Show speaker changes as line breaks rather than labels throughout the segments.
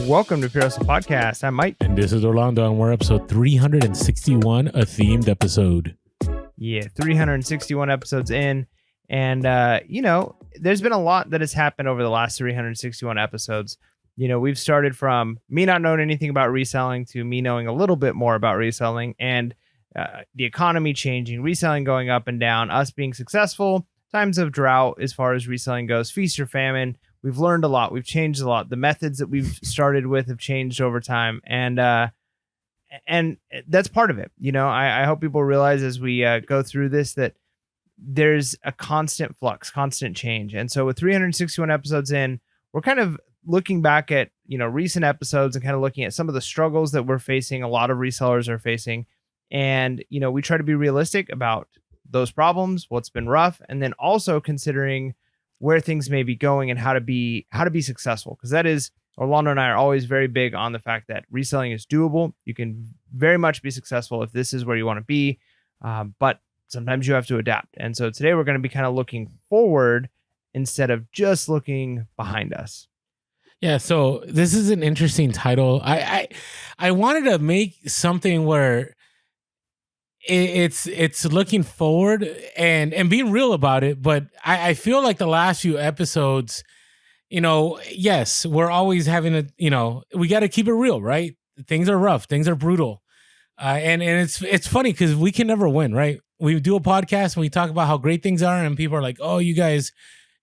Welcome to Pure Hustle Podcast. I'm Mike.
And this is Orlando, and we're episode 361, a themed episode.
Yeah, 361 episodes in. And, there's been a lot that has happened over the last 361 episodes. We've started from me not knowing anything about reselling to me knowing a little bit more about reselling, and the economy changing, reselling going up and down, us being successful, times of drought as far as reselling goes, feast or famine. We've learned a lot. We've changed a lot. The methods that we've started with have changed over time. And that's part of it. I hope people realize as we go through this that there's a constant flux, constant change. And so with 361 episodes in, we're kind of looking back at, recent episodes and kind of looking at some of the struggles that we're facing, a lot of resellers are facing. And, we try to be realistic about those problems, what's been rough, and then also considering where things may be going and how to be successful. Because that is, Orlando and I are always very big on the fact that reselling is doable. You can very much be successful if this is where you want to be. But sometimes you have to adapt. And so today we're going to be kind of looking forward instead of just looking behind us.
Yeah, so this is an interesting title. I wanted to make something where it's looking forward and being real about it, but I feel like the last few episodes, yes, we're always having we got to keep it real, right? Things are rough, things are brutal, and it's funny because we can never win, right? We do a podcast and we talk about how great things are, and people are like, "Oh, you guys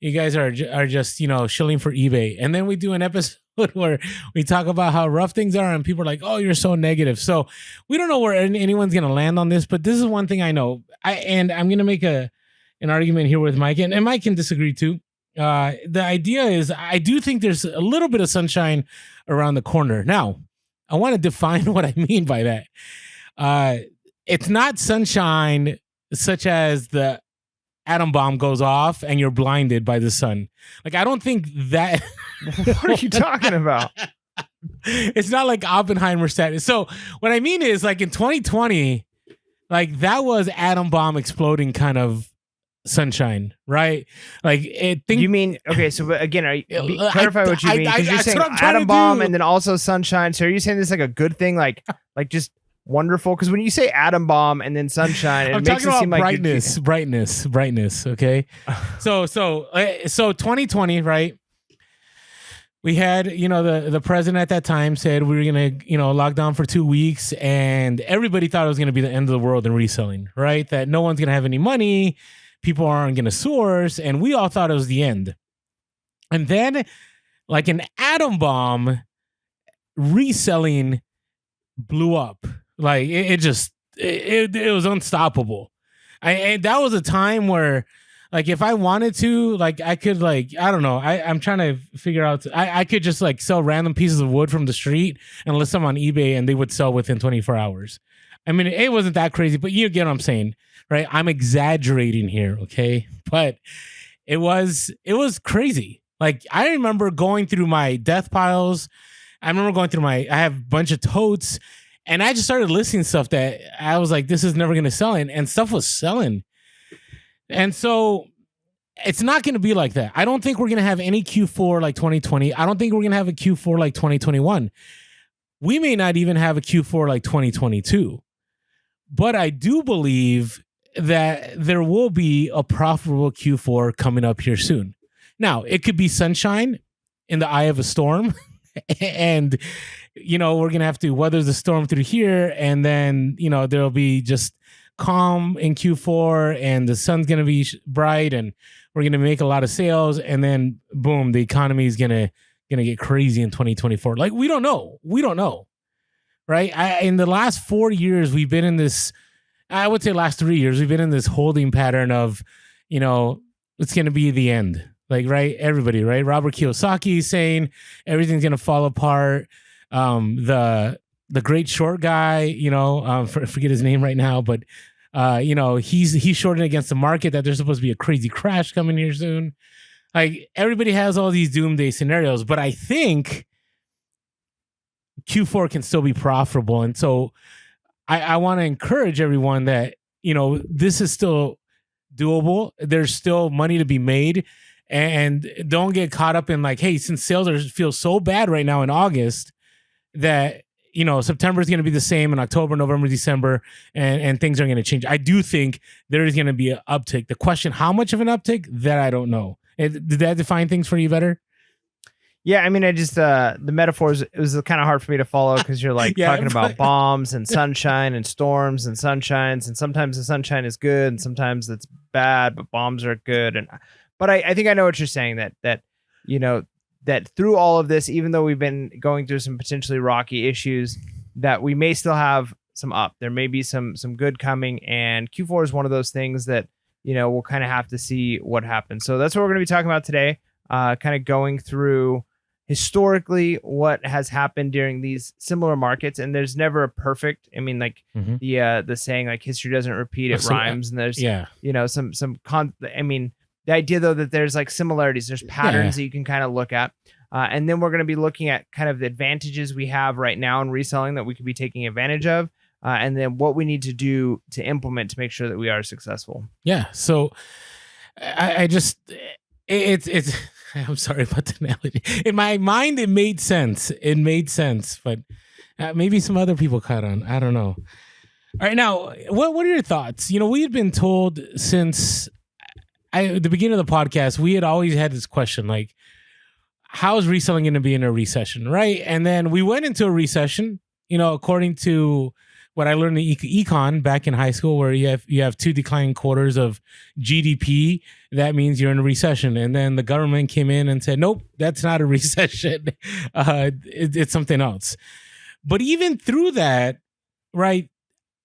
are just shilling for eBay," and then we do an episode where we talk about how rough things are, and people are like, "Oh, you're so negative." So we don't know where anyone's gonna land on this, but this is one thing I know. I'm gonna make an argument here with Mike, and Mike can disagree too. The idea is, I do think there's a little bit of sunshine around the corner. Now, I want to define what I mean by that. It's not sunshine such as the atom bomb goes off and you're blinded by the sun. Like, I don't think that.
What are you talking about?
It's not like Oppenheimer status. So what I mean is, like, in 2020, like, that was atom bomb exploding kind of sunshine, right? Like,
you mean, okay, so again, clarify what you mean, because you're saying atom bomb and then also sunshine. So are you saying this is like a good thing, like just wonderful? Because when you say atom bomb and then sunshine, it makes it seem like
brightness. Okay, so 2020, right? We had, the president at that time said we were gonna, lock down for 2 weeks, and everybody thought it was gonna be the end of the world in reselling, right? That no one's gonna have any money, people aren't gonna source, and we all thought it was the end. And then, like an atom bomb, reselling blew up. Like it was unstoppable. And that was a time where, like, if I wanted to, like, I could, like, I don't know. I'm trying to figure out. I could just, like, sell random pieces of wood from the street and list them on eBay, and they would sell within 24 hours. I mean, it wasn't that crazy, but you get what I'm saying, right? I'm exaggerating here, okay? But it was crazy. Like, I remember going through my death piles. I have a bunch of totes. And I just started listing stuff that I was like, this is never going to sell. And stuff was selling. And so it's not going to be like that. I don't think we're going to have any Q4 like 2020. I don't think we're going to have a Q4 like 2021. We may not even have a Q4 like 2022. But I do believe that there will be a profitable Q4 coming up here soon. Now, it could be sunshine in the eye of a storm. And, we're going to have to weather the storm through here. And then, there'll be just calm in Q4, and the sun's going to be bright, and we're going to make a lot of sales. And then, boom, the economy is going to get crazy in 2024. Like, we don't know. Right? In the last 4 years, we've been in this, I would say last 3 years, we've been in this holding pattern of, it's going to be the end. Like, right? Everybody, right? Robert Kiyosaki is saying everything's going to fall apart. The great short guy, forget his name right now, but, he's shorting against the market that there's supposed to be a crazy crash coming here soon. Like, everybody has all these doomsday scenarios, but I think Q4 can still be profitable. And so I want to encourage everyone that, this is still doable. There's still money to be made. And don't get caught up in like, hey, since sales feel so bad right now in August, that September is going to be the same in October, November, December, and things are going to change. I do think there is going to be an uptick. The question, how much of an uptick, that I don't know. Did that define things for you better?
Yeah, I mean, I just the metaphors, it was kind of hard for me to follow because you're like talking about bombs and sunshine and storms and sunshines, and sometimes the sunshine is good and sometimes it's bad, but bombs are good. But I think I know what you're saying, that that through all of this, even though we've been going through some potentially rocky issues, that we may still have some up. There may be some good coming, and Q4 is one of those things that we'll kind of have to see what happens. So that's what we're going to be talking about today. Kind of going through historically what has happened during these similar markets, and there's never a perfect. I mean, like the saying, like, history doesn't repeat, it rhymes, and there's I mean, the idea though that there's like similarities, there's patterns that you can kind of look at, and then we're going to be looking at kind of the advantages we have right now in reselling that we could be taking advantage of, and then what we need to do to implement to make sure that we are successful.
Yeah. So I just it's. I'm sorry about the analogy. In my mind, it made sense. But maybe some other people caught on. I don't know. All right, now, what are your thoughts? We had been told since the beginning of the podcast, we had always had this question, like, how is reselling going to be in a recession, right? And then we went into a recession, according to what I learned in econ back in high school, where you have 2 declining quarters of GDP. That means you're in a recession. And then the government came in and said, nope, that's not a recession. It's something else. But even through that, right,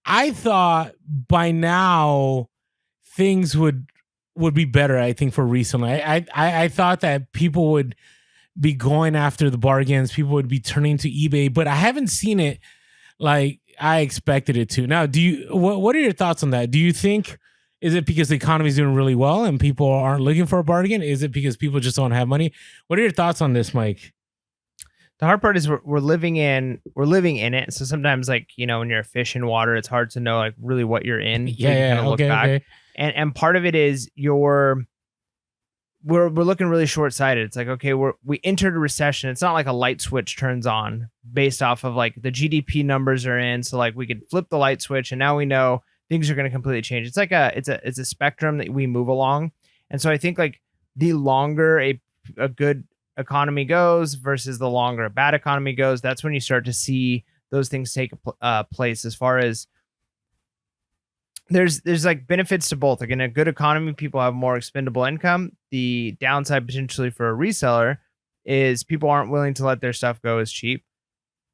I thought by now things would be better, I think, for reselling. I thought that people would be going after the bargains. People would be turning to eBay, but I haven't seen it like I expected it to. Now, what are your thoughts on that? Do you think, is it because the economy is doing really well and people aren't looking for a bargain? Is it because people just don't have money? What are your thoughts on this, Mike?
The hard part is we're living in it. So sometimes, like, when you're a fish in water, it's hard to know like really what you're in. Look back. Okay. And part of it is we're looking really short-sighted. It's like, okay, we entered a recession. It's not like a light switch turns on based off of like the GDP numbers are in. So like we could flip the light switch and now we know things are going to completely change. It's like it's a spectrum that we move along. And so I think like the longer a good economy goes versus the longer a bad economy goes, that's when you start to see those things take place. As far as there's like benefits to both. Like in a good economy, people have more expendable income. The downside potentially for a reseller is people aren't willing to let their stuff go as cheap.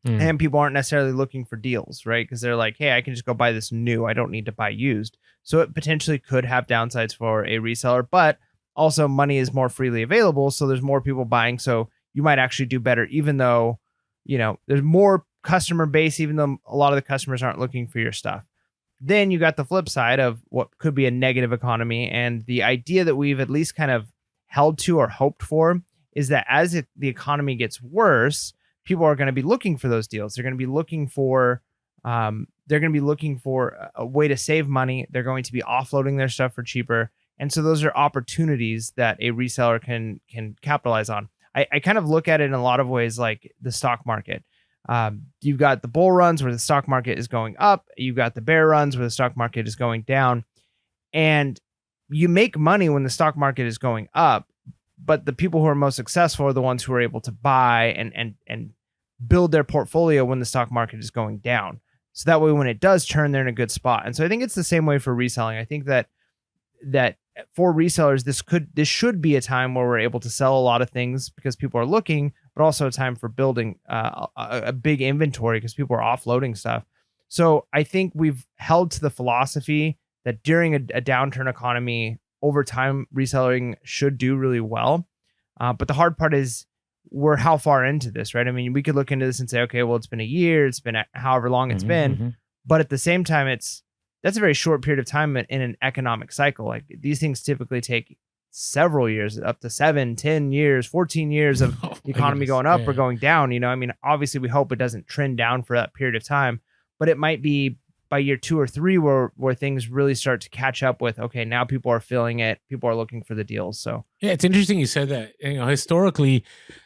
And people aren't necessarily looking for deals, right? Because they're like, hey, I can just go buy this new. I don't need to buy used. So it potentially could have downsides for a reseller, but also money is more freely available. So there's more people buying. So you might actually do better, even though, there's more customer base, even though a lot of the customers aren't looking for your stuff. Then you got the flip side of what could be a negative economy. And the idea that we've at least kind of held to or hoped for is that as the economy gets worse, people are going to be looking for those deals. They're going to be looking for a way to save money. They're going to be offloading their stuff for cheaper. And so those are opportunities that a reseller can capitalize on. I kind of look at it in a lot of ways like the stock market. You've got the bull runs where the stock market is going up. You've got the bear runs where the stock market is going down. And you make money when the stock market is going up, but the people who are most successful are the ones who are able to buy and build their portfolio when the stock market is going down. So that way, when it does turn, they're in a good spot. And so I think it's the same way for reselling. I think that for resellers, this should be a time where we're able to sell a lot of things because people are looking, but also a time for building a big inventory because people are offloading stuff. So I think we've held to the philosophy that during a downturn economy, over time, reselling should do really well. But the hard part is we're how far into this, right? I mean, we could look into this and say, okay, well, it's been a year, it's been however long it's been. But at the same time, that's a very short period of time in an economic cycle. Like these things typically take several years, up to 7, 10 years, 14 years of the economy going up or going down. I mean, obviously we hope it doesn't trend down for that period of time, but it might be by year 2 or 3 where things really start to catch up with, okay, now people are feeling it. People are looking for the deals. So
yeah, it's interesting you said that. Historically,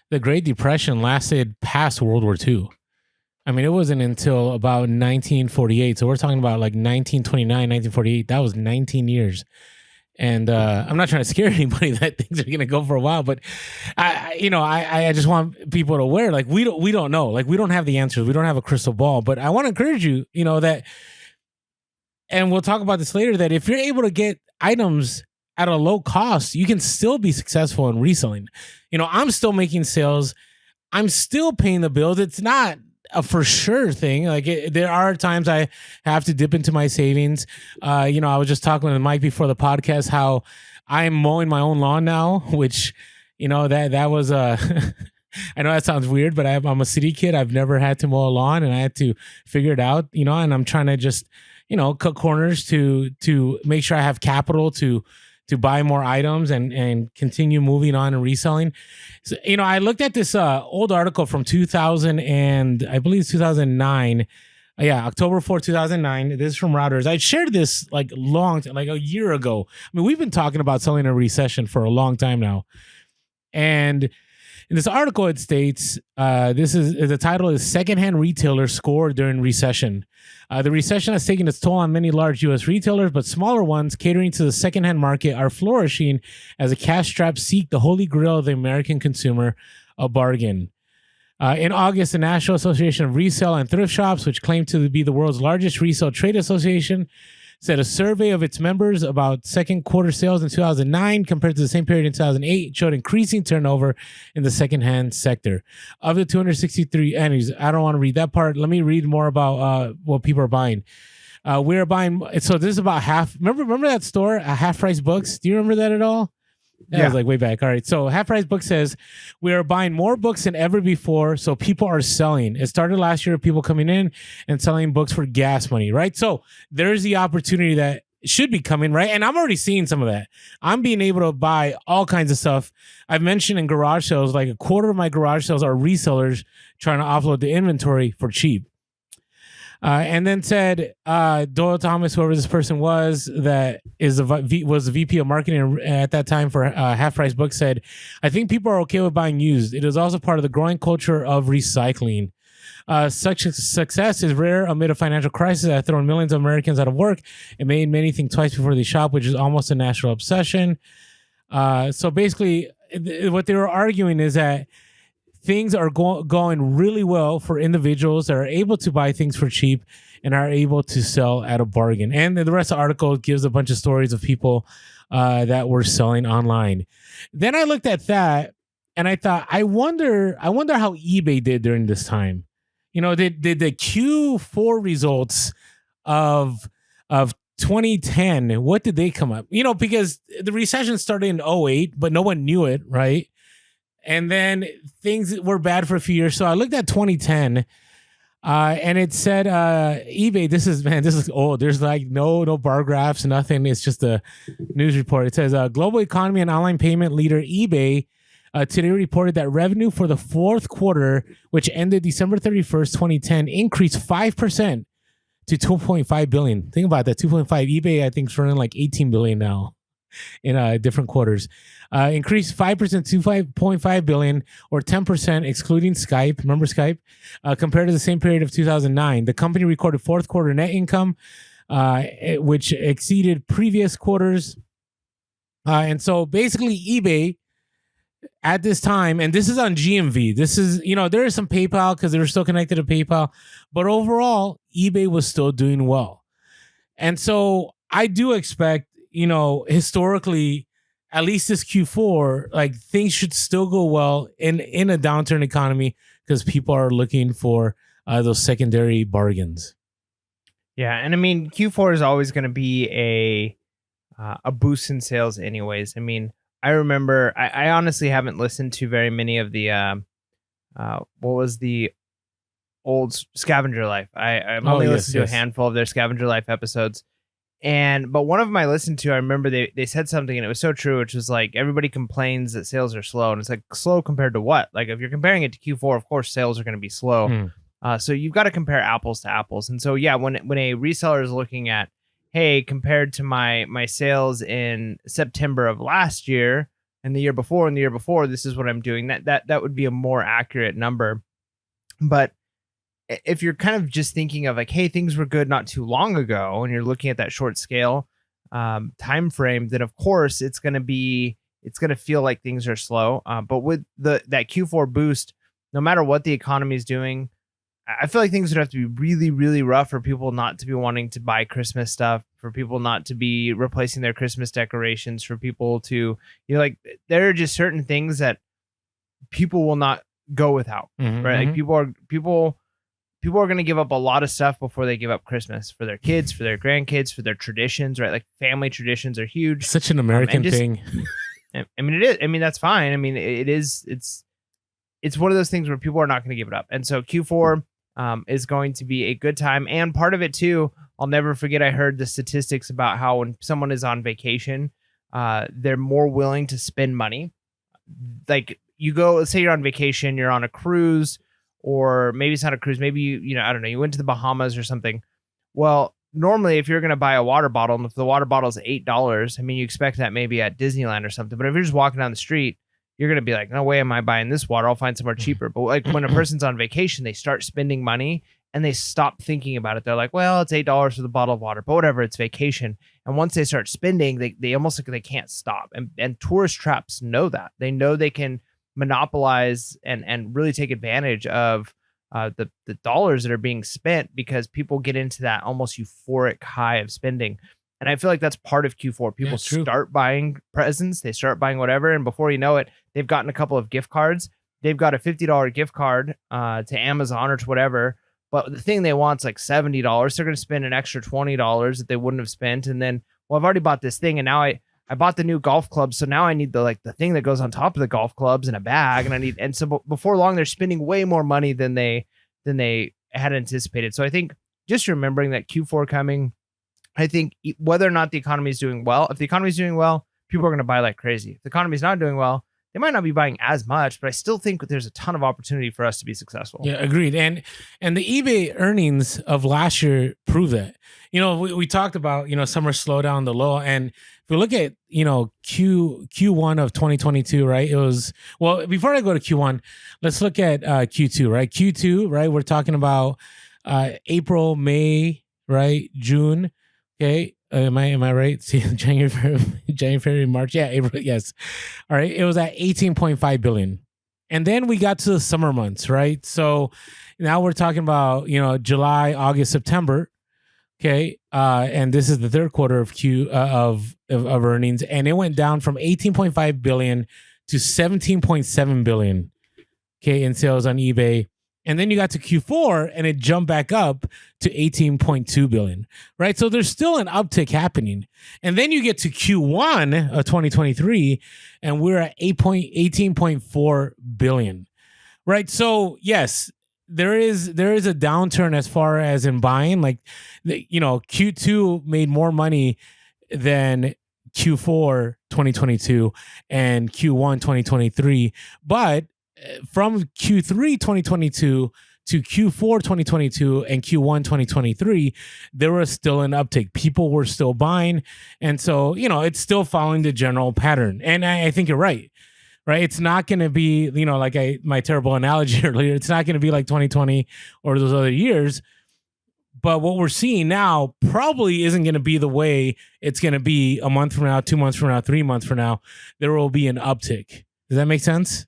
the Great Depression lasted past World War II. I mean, it wasn't until about 1948. So we're talking about like 1929, 1948. That was 19 years. And I'm not trying to scare anybody that things are going to go for a while, but I just want people to aware, like we don't know, like we don't have the answers, we don't have a crystal ball. But I want to encourage you, that, and we'll talk about this later, that if you're able to get items at a low cost, you can still be successful in reselling. I'm still making sales. I'm still paying the bills. It's not a for sure thing. Like there are times I have to dip into my savings. I was just talking with Mike before the podcast how I'm mowing my own lawn now, which that was I know that sounds weird, but I'm a city kid. I've never had to mow a lawn, and I had to figure it out. And I'm trying to just cut corners to make sure I have capital to buy more items and continue moving on and reselling. So, I looked at this old article from 2000 and I believe 2009. Yeah, October 4th, 2009. This is from Routers. I shared this like a year ago. I mean, we've been talking about selling a recession for a long time now. And in this article, it states, the title is Secondhand Retailers Score During Recession. The recession has taken its toll on many large U.S. retailers, but smaller ones catering to the secondhand market are flourishing as a cash-strapped seek the holy grail of the American consumer, a bargain. In August, the National Association of Resale and Thrift Shops, which claimed to be the world's largest resale trade association, said a survey of its members about second quarter sales in 2009 compared to the same period in 2008 showed increasing turnover in the secondhand sector. Of the 263 entities, I don't want to read that part. Let me read more about what people are buying. We're buying. So this is about half. Remember that store, Half Price Books? Do you remember that at all? That was like way back. All right. So Half Price Book says, we are buying more books than ever before. So people are selling. It started last year, people coming in and selling books for gas money, right? So there's the opportunity that should be coming, right? And I'm already seeing some of that. I'm being able to buy all kinds of stuff. I've mentioned in garage sales, like a quarter of my garage sales are resellers trying to offload the inventory for cheap. And then said Doyle Thomas, whoever this person was, that was the VP of marketing at that time for Half Price Books, said, I think people are okay with buying used. It is also part of the growing culture of recycling. Such success is rare amid a financial crisis that has thrown millions of Americans out of work and made many think twice before they shop, which is almost a national obsession. So basically, what they were arguing is that things are going really well for individuals that are able to buy things for cheap and are able to sell at a bargain. And the rest of the article gives a bunch of stories of people that were selling online. Then I looked at that and I thought, I wonder how eBay did during this time. Did the Q4 results of 2010, what did they come up? Because the recession started in 2008, but no one knew it, right? And then things were bad for a few years. So I looked at 2010 and it said eBay, this is old. There's like no bar graphs, nothing. It's just a news report. It says global economy and online payment leader eBay today reported that revenue for the fourth quarter, which ended December 31st, 2010, increased 5% to 2.5 billion. Think about that, 2.5. eBay, I think, is running like 18 billion now in different quarters. Increased 5% to 5.5 billion, or 10% excluding Skype. Remember Skype? Compared to the same period of 2009. The company recorded fourth quarter net income, which exceeded previous quarters. And so basically eBay at this time, and this is on GMV. This is, there is some PayPal because they were still connected to PayPal, but overall eBay was still doing well. And so I do expect, historically, at least this Q4, like things should still go well in a downturn economy because people are looking for those secondary bargains.
Yeah, and I mean Q4 is always going to be a boost in sales, anyways. I mean, I remember I honestly haven't listened to very many of the what was the old Scavenger Life. I've only listened to a handful of their Scavenger Life episodes. But one of them I listened to, I remember they said something and it was so true, which was like, everybody complains that sales are slow. And it's like, slow compared to what? Like if you're comparing it to Q4, of course, sales are going to be slow. So you've got to compare apples to apples. And so, yeah, when a reseller is looking at, hey, compared to my sales in September of last year and the year before, this is what I'm doing. That would be a more accurate number. But if you're kind of just thinking of like, hey, things were good not too long ago, and you're looking at that short scale time frame, then of course it's going to feel like things are slow. But with that Q4 boost, no matter what the economy is doing, I feel like things would have to be really, really rough for people not to be wanting to buy Christmas stuff, for people not to be replacing their Christmas decorations, for people to, like, there are just certain things that people will not go without, right? Like people are going to give up a lot of stuff before they give up Christmas for their kids, for their grandkids, for their traditions, right? Like family traditions are huge.
Such an American thing.
I mean, it is. I mean, that's fine. I mean, it is. It's one of those things where people are not going to give it up. And so Q4 is going to be a good time. And part of it too, I'll never forget, I heard the statistics about how when someone is on vacation, they're more willing to spend money. Like you go, let's say you're on vacation, you're on a cruise, or maybe it's not a cruise. Maybe I don't know, you went to the Bahamas or something. Well, normally if you're going to buy a water bottle, and if the water bottle is $8, I mean, you expect that maybe at Disneyland or something. But if you're just walking down the street, you're going to be like, no way am I buying this water. I'll find somewhere cheaper. But like when a person's on vacation, they start spending money and they stop thinking about it. They're like, well, it's $8 for the bottle of water, but whatever, it's vacation. And once they start spending, they almost like they can't stop. And tourist traps know that. They know they can monopolize and really take advantage of the dollars that are being spent, because people get into that almost euphoric high of spending. And I feel like that's part of Q4. People start buying presents, they start buying whatever, and before you know it, they've gotten a couple of gift cards. They've got a $50 gift card to Amazon or to whatever, but the thing they want is like $70. They're going to spend an extra $20 that they wouldn't have spent, and then, well, I've already bought this thing, and now I bought the new golf clubs, so now I need the thing that goes on top of the golf clubs in a bag, and so before long they're spending way more money than they had anticipated. So I think just remembering that Q4 coming, I think whether or not the economy is doing well, if the economy is doing well, people are going to buy like crazy. If the economy is not doing well, they might not be buying as much, but I still think there's a ton of opportunity for us to be successful.
Yeah, agreed. And the eBay earnings of last year prove that. We talked about, summer slowdown, the low. And if we look at, Q1 of 2022, right? It was, well, before I go to Q1, let's look at Q2, right? Q2, right? We're talking about April, May, right? June. Okay. Am I right? See, January, March. Yeah, April. Yes. All right. It was at 18.5 billion. And then we got to the summer months, right? So now we're talking about, July, August, September. Okay. And this is the third quarter of of earnings. And it went down from 18.5 billion to 17.7 billion. Okay. In sales on eBay. And then you got to Q4 and it jumped back up to 18.2 billion, right? So there's still an uptick happening. And then you get to Q1 of 2023 and we're at 18.4 billion, right? So yes, there is a downturn as far as in buying. Like, Q2 made more money than Q4 2022 and Q1 2023, but from Q3 2022 to Q4 2022 and Q1 2023, there was still an uptick. People were still buying. And so, it's still following the general pattern. And I think you're right? It's not going to be, like my terrible analogy earlier, it's not going to be like 2020 or those other years. But what we're seeing now probably isn't going to be the way it's going to be a month from now, 2 months from now, 3 months from now. There will be an uptick. Does that make sense?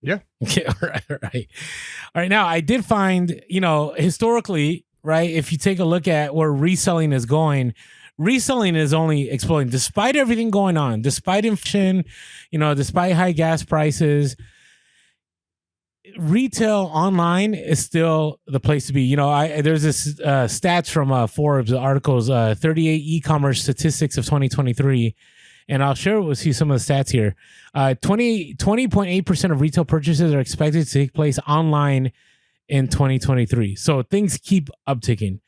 Yeah.
Okay. All right. Now, I did find, historically, right, if you take a look at where reselling is going, reselling is only exploding despite everything going on, despite inflation, despite high gas prices. Retail online is still the place to be. There's this stats from Forbes articles, 38 e-commerce statistics of 2023. And I'll share with you some of the stats here. 20.8% of retail purchases are expected to take place online in 2023. So things keep upticking.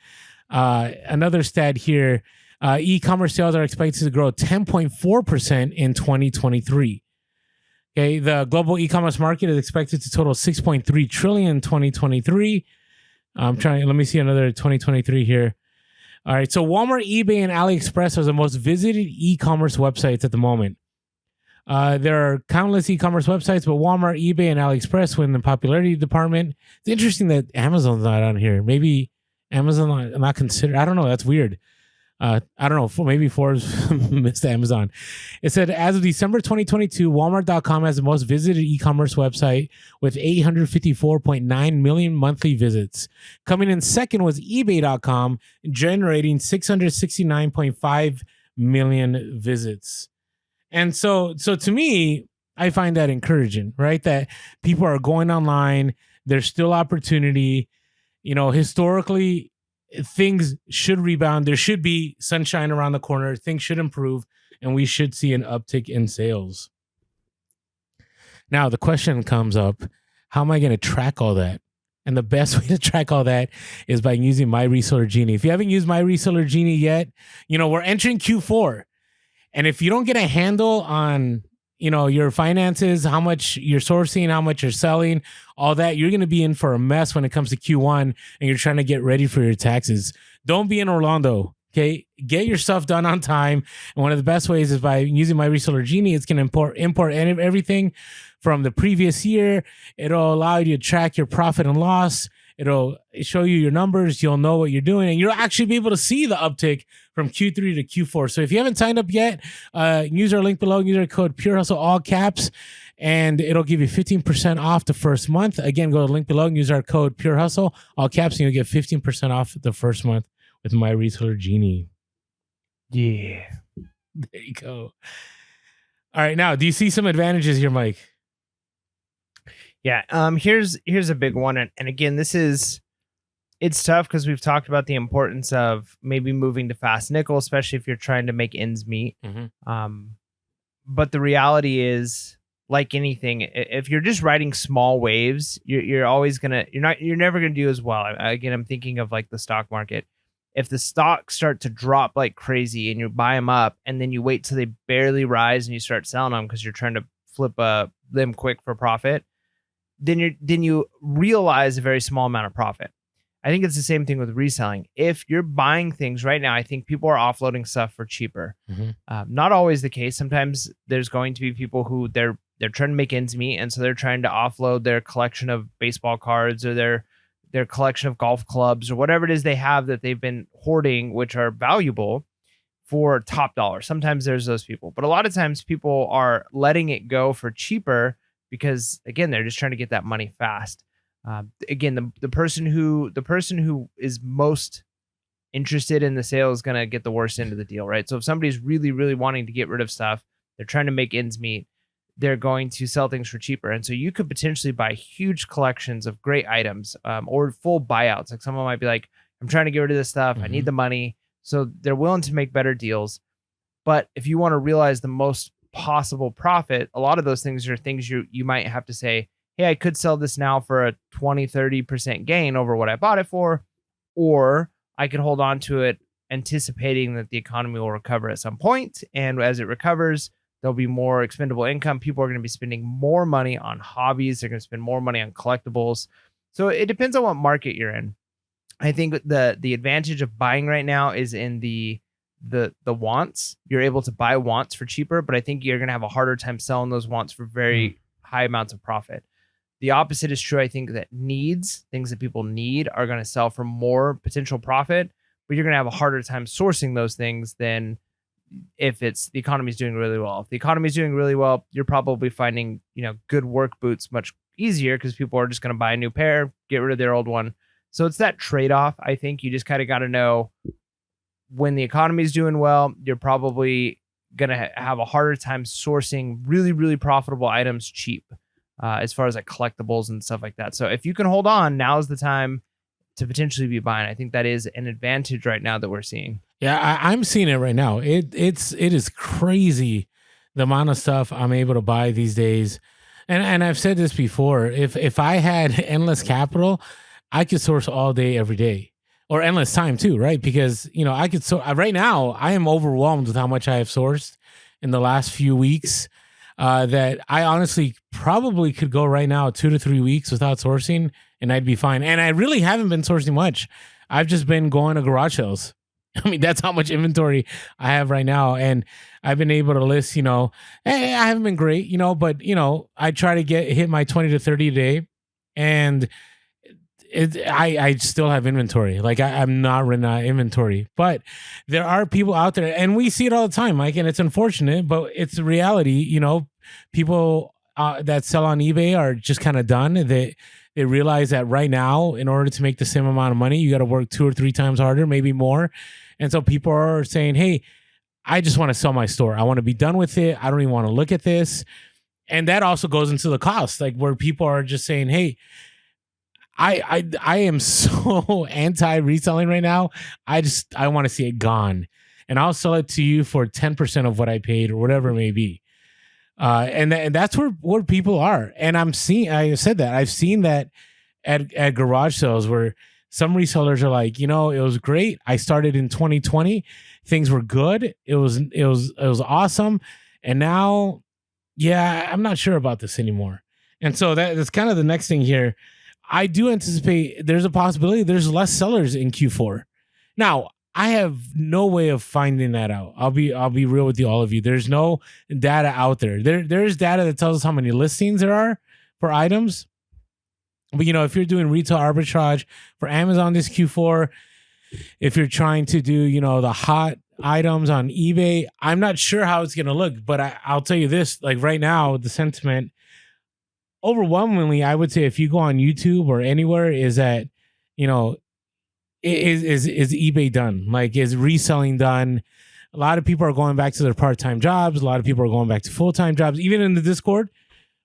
Another stat here, e-commerce sales are expected to grow 10.4% in 2023. Okay, the global e-commerce market is expected to total 6.3 trillion in 2023. Let me see another 2023 here. All right, so Walmart, eBay, and AliExpress are the most visited e-commerce websites at the moment. There are countless e-commerce websites, but Walmart, eBay, and AliExpress win the popularity department. It's interesting that Amazon's not on here. Maybe Amazon not considered. I don't know. That's weird. I don't know. Maybe Forbes missed Amazon. It said, as of December 2022, Walmart.com has the most visited e-commerce website with 854.9 million monthly visits. Coming in second was eBay.com, generating 669.5 million visits. And so to me, I find that encouraging, right? That people are going online. There's still opportunity. Historically, things should rebound. There should be sunshine around the corner. Things should improve, and we should see an uptick in sales. Now, the question comes up, how am I going to track all that? And the best way to track all that is by using My Reseller Genie. If you haven't used My Reseller Genie yet, we're entering Q4. And if you don't get a handle on, your finances, how much you're sourcing, how much you're selling, all that, you're going to be in for a mess when it comes to Q1 and you're trying to get ready for your taxes. Don't be in Orlando. Okay. Get your stuff done on time. And one of the best ways is by using My Reseller Genie. It's going to import everything from the previous year. It'll allow you to track your profit and loss. It'll show you your numbers. You'll know what you're doing, and you'll actually be able to see the uptick from Q3 to Q4. So if you haven't signed up yet, use our link below, use our code Pure Hustle, all caps, and it'll give you 15% off the first month. Again, go to the link below and use our code Pure Hustle, all caps, and you'll get 15% off the first month with My Reseller Genie.
Yeah.
There you go. All right. Now, do you see some advantages here, Mike?
Yeah. Here's a big one. And again, it's tough because we've talked about the importance of maybe moving to fast nickel, especially if you're trying to make ends meet.
Mm-hmm.
But the reality is, like anything, if you're just riding small waves, you're never gonna do as well. Again, I'm thinking of like the stock market. If the stocks start to drop like crazy and you buy them up and then you wait till they barely rise and you start selling them because you're trying to flip them quick for profit, then you realize a very small amount of profit. I think it's the same thing with reselling. If you're buying things right now, I think people are offloading stuff for cheaper.
Mm-hmm.
Not always the case. Sometimes there's going to be people who they're trying to make ends meet, and so they're trying to offload their collection of baseball cards or their collection of golf clubs or whatever it is they have that they've been hoarding, which are valuable, for top dollar. Sometimes there's those people, but a lot of times people are letting it go for cheaper because, again, they're just trying to get that money fast. Again, the person who is most interested in the sale is going to get the worst end of the deal, right? So if somebody's really, really wanting to get rid of stuff, they're trying to make ends meet, they're going to sell things for cheaper. And so you could potentially buy huge collections of great items, or full buyouts. Like someone might be like, I'm trying to get rid of this stuff.
Mm-hmm.
I need the money. So they're willing to make better deals. But if you want to realize the most possible profit, a lot of those things are things you might have to say, hey, I could sell this now for a 20-30% gain over what I bought it for, or I could hold on to it anticipating that the economy will recover at some point. And as it recovers, there'll be more expendable income. People are going to be spending more money on hobbies. They're going to spend more money on collectibles. So it depends on what market you're in. I think the advantage of buying right now is in the wants. You're able to buy wants for cheaper, but I think you're going to have a harder time selling those wants for very high amounts of profit. The opposite is true. I think that needs, things that people need, are going to sell for more potential profit, but you're going to have a harder time sourcing those things than if the economy is doing really well. If the economy is doing really well, you're probably finding, good work boots much easier because people are just going to buy a new pair, get rid of their old one. So it's that trade-off. I think you just kind of got to know when the economy is doing well, you're probably going to have a harder time sourcing really, really profitable items cheap, as far as like collectibles and stuff like that. So if you can hold on, now's the time to potentially be buying. I think that is an advantage right now that we're seeing.
Yeah, I'm seeing it right now. It is crazy the amount of stuff I'm able to buy these days. And I've said this before. If I had endless capital, I could source all day, every day, or endless time too, right? Because I could. So right now, I am overwhelmed with how much I have sourced in the last few weeks. That I honestly probably could go right now 2 to 3 weeks without sourcing, and I'd be fine. And I really haven't been sourcing much. I've just been going to garage sales. I mean, that's how much inventory I have right now. And I've been able to list, I haven't been great, but, I try to hit my 20 to 30 a day. And I still have inventory. Like I'm not running out of inventory, but there are people out there, and we see it all the time, Mike, and it's unfortunate, but it's a reality. People that sell on eBay are just kind of done. They realize that right now, in order to make the same amount of money, you got to work 2 or 3 times harder, maybe more. And so people are saying, "Hey, I just want to sell my store. I want to be done with it. I don't even want to look at this." And that also goes into the cost, like where people are just saying, "Hey, I am so anti reselling right now. I want to see it gone, and I'll sell it to you for 10% of what I paid or whatever it may be." And that's where people are. And I said that I've seen that at garage sales where some resellers are like, it was great. I started in 2020. Things were good. It was awesome. And now, yeah, I'm not sure about this anymore. And so that's kind of the next thing here. I do anticipate there's a possibility there's less sellers in Q4. Now, I have no way of finding that out. I'll be real with you, all of you. There's no data out there. There's data that tells us how many listings there are for items. But if you're doing retail arbitrage for Amazon this Q4, if you're trying to do, the hot items on eBay, I'm not sure how it's gonna look. But I'll tell you this: like right now, the sentiment overwhelmingly, I would say, if you go on YouTube or anywhere, is that is eBay done? Like, is reselling done? A lot of people are going back to their part-time jobs. A lot of people are going back to full-time jobs. Even in the Discord,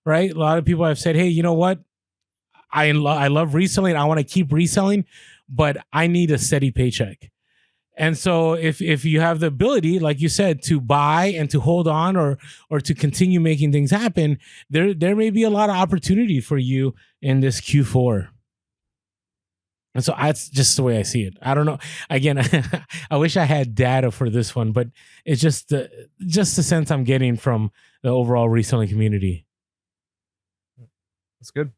right? A lot of people have said, "Hey, you know what? I love reselling. I want to keep reselling, but I need a steady paycheck." And so if you have the ability, like you said, to buy and to hold on or to continue making things happen, there may be a lot of opportunity for you in this Q4. And so that's just the way I see it. I don't know. Again, I wish I had data for this one, but it's just the sense I'm getting from the overall reselling community.
That's good.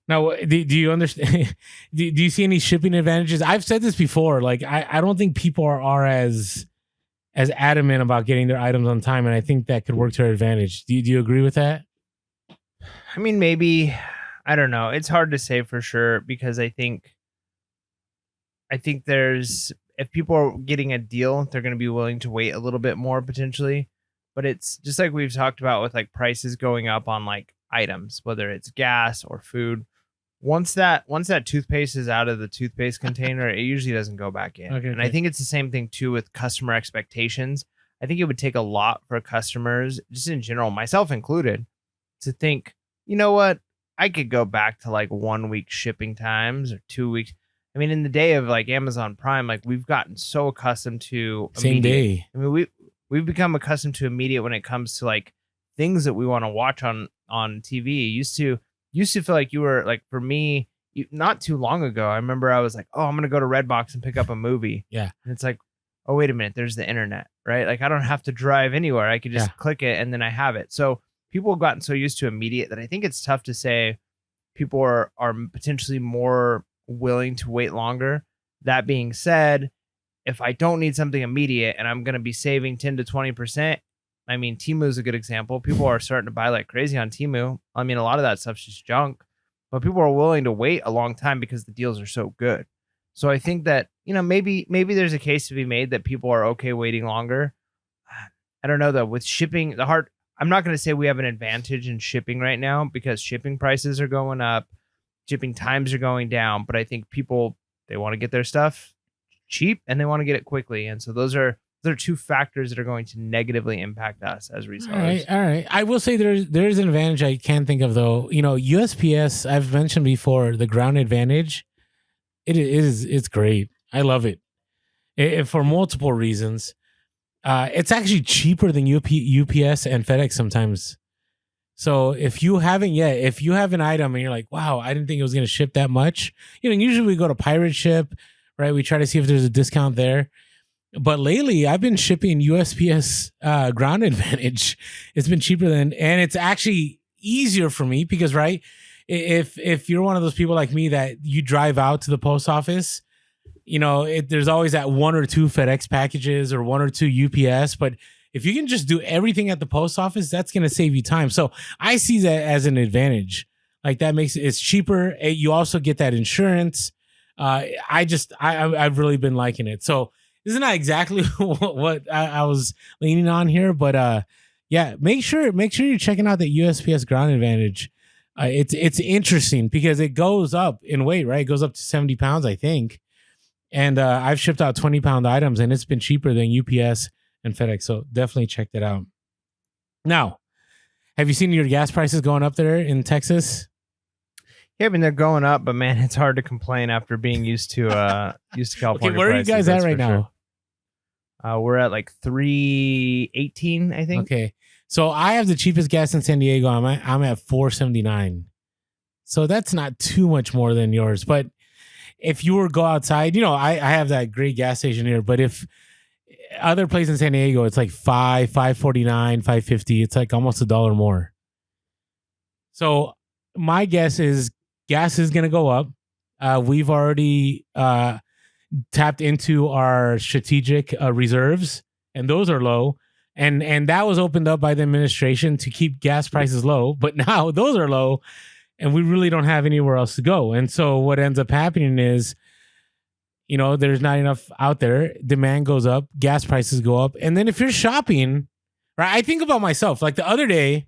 Now, do you understand? Do you see any shipping advantages? I've said this before. Like, I don't think people are as adamant about getting their items on time, and I think that could work to their advantage. Do you agree with that?
I mean, maybe. I don't know. It's hard to say for sure because I think if people are getting a deal, they're going to be willing to wait a little bit more potentially. But it's just like we've talked about with like prices going up on like items, whether it's gas or food. Once that toothpaste is out of the toothpaste container, it usually doesn't go back in. Okay. I think it's the same thing too with customer expectations. I think it would take a lot for customers, just in general, myself included, to think, you know what, I could go back to like 1 week shipping times or 2 weeks. I mean, in the day of like Amazon Prime, like we've gotten so accustomed to
same day.
I mean, we've become accustomed to immediate when it comes to like things that we want to watch on TV. Used to feel like you were like, for me, not too long ago, I remember I was like, oh, I'm gonna go to Redbox and pick up a movie.
Yeah,
and it's like, oh, wait a minute, there's the internet, right? Like I don't have to drive anywhere. I could just click it and then I have it. So people have gotten so used to immediate that I think it's tough to say people are potentially more willing to wait longer. That being said, if I don't need something immediate and I'm going to be saving 10 to 20%, I mean, Temu is a good example. People are starting to buy like crazy on Temu. I mean, a lot of that stuff's just junk, but people are willing to wait a long time because the deals are so good. So I think that, maybe there's a case to be made that people are okay waiting longer. I don't know though, with shipping, I'm not going to say we have an advantage in shipping right now because shipping prices are going up, shipping times are going down, but I think people, they want to get their stuff cheap and they want to get it quickly. And so those are two factors that are going to negatively impact us as resellers.
All right. I will say there's an advantage I can't think of though. USPS, I've mentioned before, the ground advantage. It's great. I love it. For multiple reasons. It's actually cheaper than UPS and FedEx sometimes. So if you have an item and you're like, wow, I didn't think it was going to ship that much. Usually we go to Pirate Ship, right? We try to see if there's a discount there. But lately I've been shipping USPS ground advantage. It's been cheaper and it's actually easier for me because, right, if you're one of those people like me that you drive out to the post office, there's always that 1 or 2 FedEx packages or 1 or 2 UPS, but if you can just do everything at the post office, that's going to save you time. So I see that as an advantage. Like that makes it's cheaper. You also get that insurance. I've really been liking it. So this is not exactly what I was leaning on here, but yeah, make sure you're checking out the USPS Ground Advantage. It's interesting because it goes up in weight, right? It goes up to 70 pounds, I think. And I've shipped out 20-pound items, and it's been cheaper than UPS and FedEx. So definitely check that out. Now, have you seen your gas prices going up there in Texas?
Yeah, I mean, they're going up, but man, it's hard to complain after being used to California.
Okay, where are you guys at right now?
Sure. We're at like 318, I think. Okay,
so I have the cheapest gas in San Diego. I'm at 479. So that's not too much more than yours, but if you were to go outside, I have that great gas station here, but if other place in San Diego, it's like $5.49, $5.50. It's like almost $1 more. So my guess is gas is going to go up. We've already tapped into our strategic reserves, and those are low. And that was opened up by the administration to keep gas prices low. But now those are low, and we really don't have anywhere else to go. And so what ends up happening is, there's not enough out there. Demand goes up, gas prices go up. And then if you're shopping, right, I think about myself. Like the other day,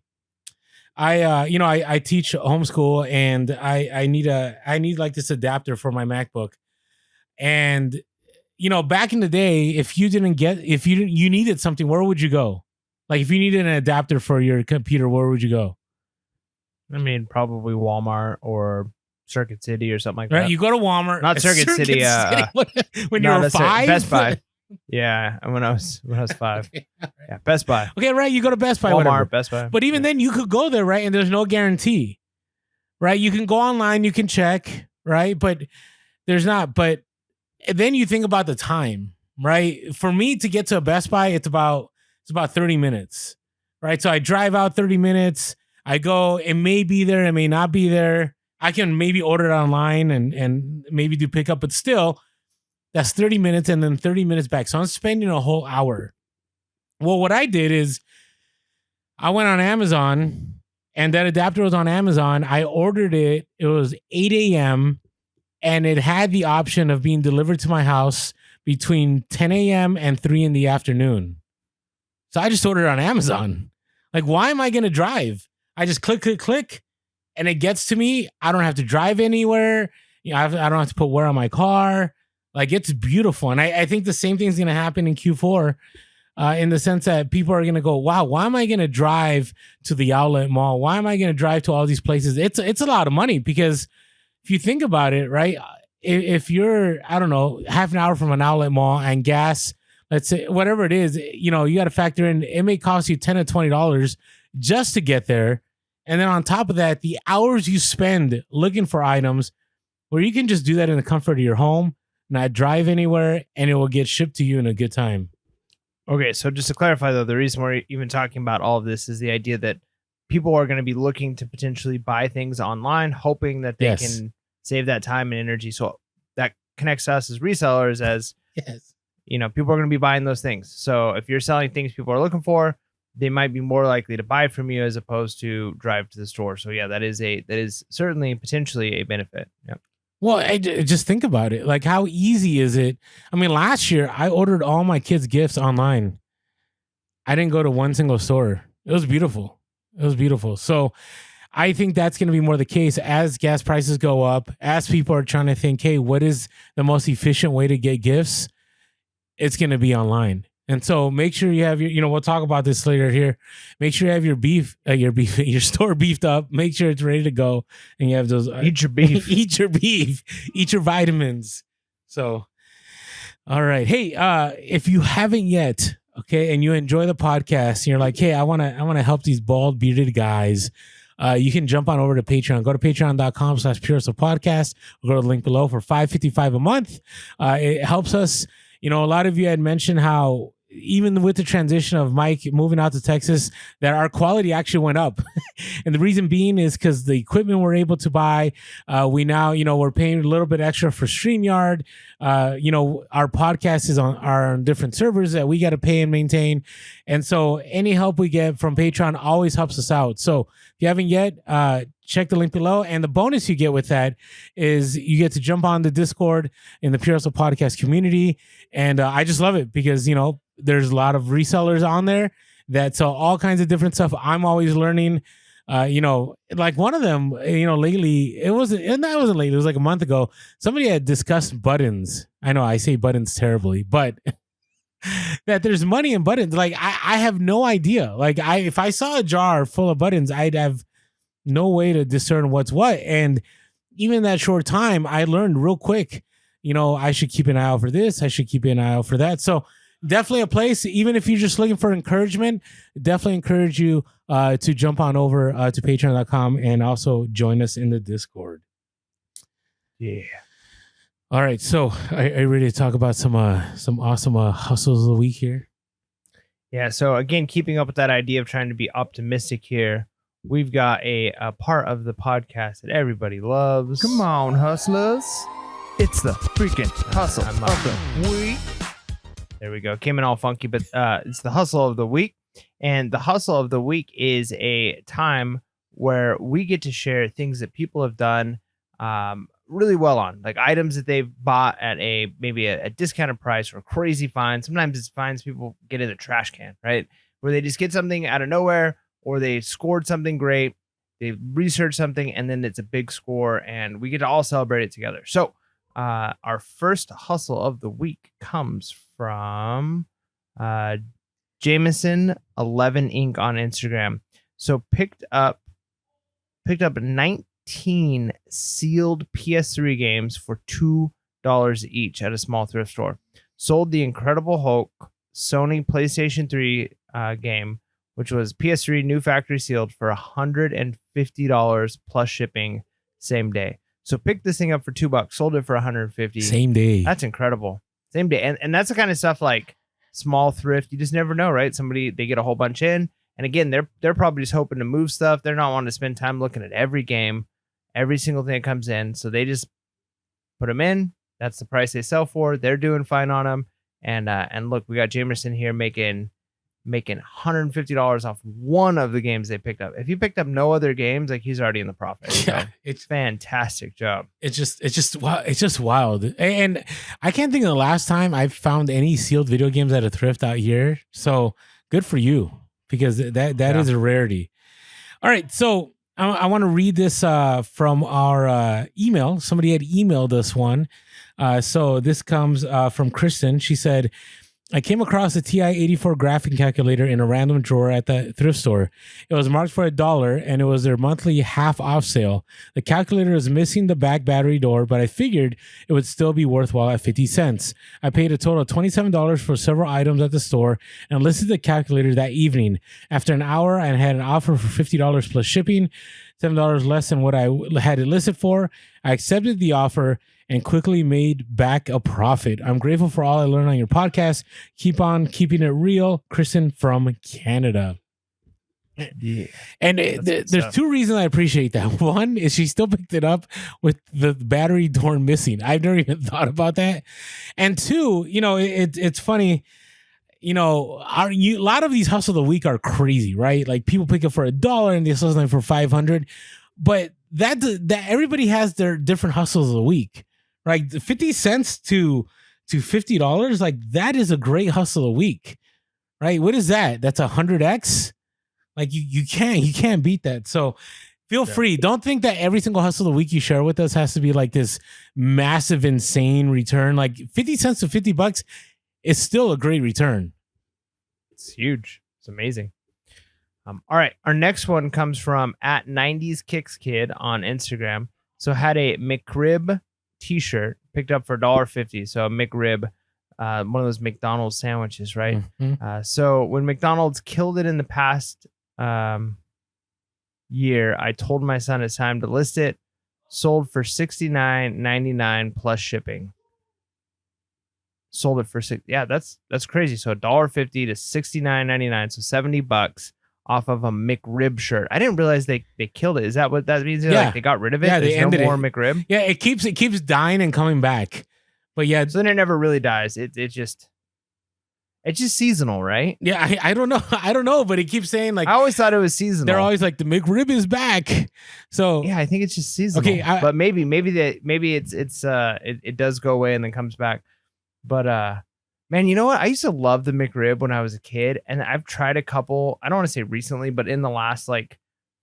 I teach homeschool, and I need like this adapter for my MacBook. And, back in the day, if you needed something, where would you go? Like if you needed an adapter for your computer, where would you go?
I mean, probably Walmart or Circuit City or something like that.
You go to Walmart,
not Circuit City.
When you were 5,
Best Buy. Yeah, when I was 5. Yeah, Best Buy.
Okay, right. You go to Best Buy,
Walmart,
whatever.
Best Buy.
But even then, you could go there, right? And there's no guarantee, right? You can go online, you can check, right? But there's not. But then you think about the time, right? For me to get to a Best Buy, it's about 30 minutes, right? So I drive out 30 minutes. I go. It may be there, it may not be there. I can maybe order it online and maybe do pickup, but still, that's 30 minutes and then 30 minutes back. So I'm spending a whole hour. Well, what I did is I went on Amazon, and that adapter was on Amazon. I ordered it. It was 8 a.m. and it had the option of being delivered to my house between 10 a.m. and 3 in the afternoon. So I just ordered it on Amazon. Like, why am I going to drive? I just click, and it gets to me. I don't have to drive anywhere. I don't have to put wear on my car. Like, it's beautiful. And I think the same thing's going to happen in Q4 in the sense that people are going to go, wow, why am I going to drive to the outlet mall? Why am I going to drive to all these places? It's a lot of money because if you think about it, right, if you're, I don't know, half an hour from an outlet mall and gas, let's say, whatever it is, you got to factor in, it may cost you $10 to $20 just to get there. And then on top of that, the hours you spend looking for items where you can just do that in the comfort of your home, not drive anywhere, and it will get shipped to you in a good time.
Okay, so just to clarify, though, the reason we're even talking about all of this is the idea that people are going to be looking to potentially buy things online, hoping that they can save that time and energy. So that connects us as resellers as, people are going to be buying those things. So if you're selling things people are looking for, they might be more likely to buy from you as opposed to drive to the store. So yeah, that is certainly potentially a benefit. Yep.
Well, just think about it. Like, how easy is it? I mean, last year I ordered all my kids' gifts online. I didn't go to one single store. It was beautiful. So I think that's going to be more the case as gas prices go up, as people are trying to think, hey, what is the most efficient way to get gifts? It's going to be online. And so make sure you have your, we'll talk about this later here. Make sure you have your store beefed up. Make sure it's ready to go. And you have those.
Eat your beef.
Eat your beef. Eat your vitamins. So, all right. Hey, if you haven't yet, okay, and you enjoy the podcast, and you're like, hey, I want to help these bald bearded guys. You can jump on over to Patreon. Go to patreon.com/PureSoulPodcast. We'll go to the link below for $5.55 a month. It helps us. A lot of you had mentioned how, even with the transition of Mike moving out to Texas, that our quality actually went up. And the reason being is because the equipment we're able to buy, we now, we're paying a little bit extra for StreamYard. Our podcast are on different servers that we got to pay and maintain. And so any help we get from Patreon always helps us out. So if you haven't yet, check the link below. And the bonus you get with that is you get to jump on the Discord in the Pure Hustle Podcast community. And I just love it because, there's a lot of resellers on there that sell all kinds of different stuff. I'm always learning, like one of them, lately, it wasn't lately, it was like a month ago. Somebody had discussed buttons. I know I say buttons terribly, but that there's money in buttons. Like I have no idea. Like if I saw a jar full of buttons, I'd have no way to discern what's what. And even that short time, I learned real quick, I should keep an eye out for this. I should keep an eye out for that. So definitely a place, even if you're just looking for encouragement, definitely encourage you to jump on over to patreon.com and also join us in the Discord.
Yeah.
All right. So are you ready to talk about some awesome hustles of the week here?
Yeah. So again, keeping up with that idea of trying to be optimistic here, we've got a part of the podcast that everybody loves.
Come on, hustlers. It's the freaking hustle of the week.
There we go. Came in all funky, but it's the hustle of the week. And the hustle of the week is a time where we get to share things that people have done really well on, like items that they've bought at maybe a discounted price or a crazy find. Sometimes it's finds people get in the trash can, right? Where they just get something out of nowhere, or they scored something great, they researched something, and then it's a big score, and we get to all celebrate it together. So our first hustle of the week comes from Jameson 11 Inc. on Instagram. So picked up 19 sealed PS3 games for $2 each at a small thrift store. Sold the Incredible Hulk Sony PlayStation 3 game, which was PS3 new factory sealed, for $150 plus shipping same day. So picked this thing up for $2, sold it for $150
same day.
That's incredible. Same day. And that's the kind of stuff like small thrift. You just never know, right? Somebody, they get a whole bunch in. And again, they're probably just hoping to move stuff. They're not wanting to spend time looking at every game, every single thing that comes in. So they just put them in. That's the price they sell for. They're doing fine on them. And look, we got Jamerson here making $150 off one of the games they picked up. If you picked up no other games, like, he's already in the profit.
Yeah,
so it's fantastic job.
It's just wild. And I can't think of the last time I found any sealed video games at a thrift out here. So good for you, because that is a rarity. All right, so I want to read this from our email. Somebody had emailed us one. So this comes from Kristen. She said, I came across a TI-84 graphing calculator in a random drawer at the thrift store. It was marked for $1, and it was their monthly half off sale. The calculator was missing the back battery door, but I figured it would still be worthwhile at 50 cents. I paid a total of $27 for several items at the store and listed the calculator that evening. After an hour, I had an offer for $50 plus shipping, $7 less than what I had it listed for. I accepted the offer and quickly made back a profit. I'm grateful for all I learned on your podcast. Keep on keeping it real. Kristen from Canada.
Yeah.
And there's two reasons I appreciate that. One is she still picked it up with the battery door missing. I've never even thought about that. And two, it's funny. A lot of these hustle of the week are crazy, right? Like, people pick it for $1 and they sell something for $500. But that everybody has their different hustles of the week. Right, 50 cents to $50, like, that is a great hustle a week, right? What is that? That's 100x. Like, you can't beat that. So feel free. Don't think that every single hustle of the week you share with us has to be like this massive, insane return. Like, 50 cents to $50 is still a great return.
It's huge. It's amazing. All right, our next one comes from at 90s Kicks Kid on Instagram. So had a McRib t-shirt picked up for $1.50. So a McRib, one of those McDonald's sandwiches, right?
Mm-hmm.
So when McDonald's killed it in the past year, I told my son it's time to list it. Sold for $69.99 plus shipping. sold it for $6. Yeah, that's crazy. So $1.50 to $69.99, so $70 off of a McRib shirt. I didn't realize they killed it. Is that what that means?
Yeah.
Like they got rid of it?
Yeah, they
There's no
ended
more
it.
McRib?
Yeah, it keeps dying and coming back. But yeah,
So then it never really dies. It's just seasonal, right?
yeah, I don't know. I don't know, but it keeps saying like
I always thought it was seasonal.
they're always like the McRib is back. So
yeah, I think it's just seasonal.
Okay,
but maybe it does go away and then comes back. But man, you know what? I used to love the McRib when I was a kid, and I've tried a couple. I don't want to say recently, but in the last like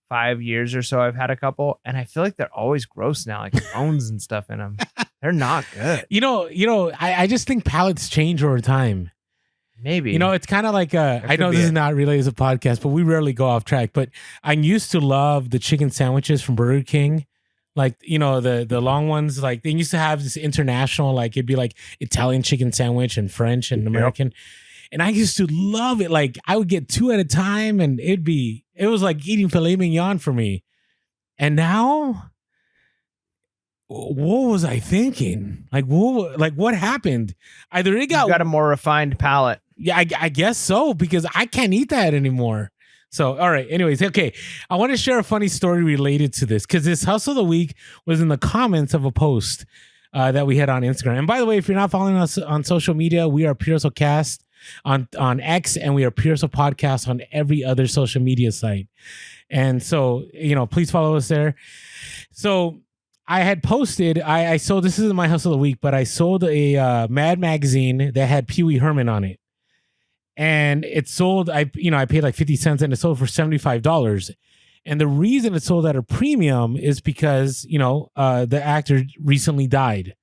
5 years or so, I've had a couple, and I feel like they're always gross now, like bones and stuff in them. They're not good.
You know, I just think palates change over time.
Maybe.
You know, it's kind of like I know this is not really as a podcast, but we rarely go off track. But I used to love the chicken sandwiches from Burger King. Like, you know, the long ones, like they used to have this international, like it'd be like Italian chicken sandwich and French and American. Yep. And I used to love it. Like I would get 2 at a time and it was like eating filet mignon for me. And now, what was I thinking? Like what happened? Either it got
a more refined palate.
Yeah, I guess so, because I can't eat that anymore. So, all right. Anyways, okay. I want to share a funny story related to this, because this hustle of the week was in the comments of a post that we had on Instagram. And by the way, if you're not following us on social media, we are Pure Hustle Cast on X, and we are Pure Hustle Podcast on every other social media site. And so, you know, please follow us there. So I had posted, I sold, this isn't my hustle of the week, but I sold a Mad magazine that had Pee Wee Herman on it. And it sold, I paid like 50 cents and it sold for $75. And the reason it sold at a premium is because, you know, the actor recently died.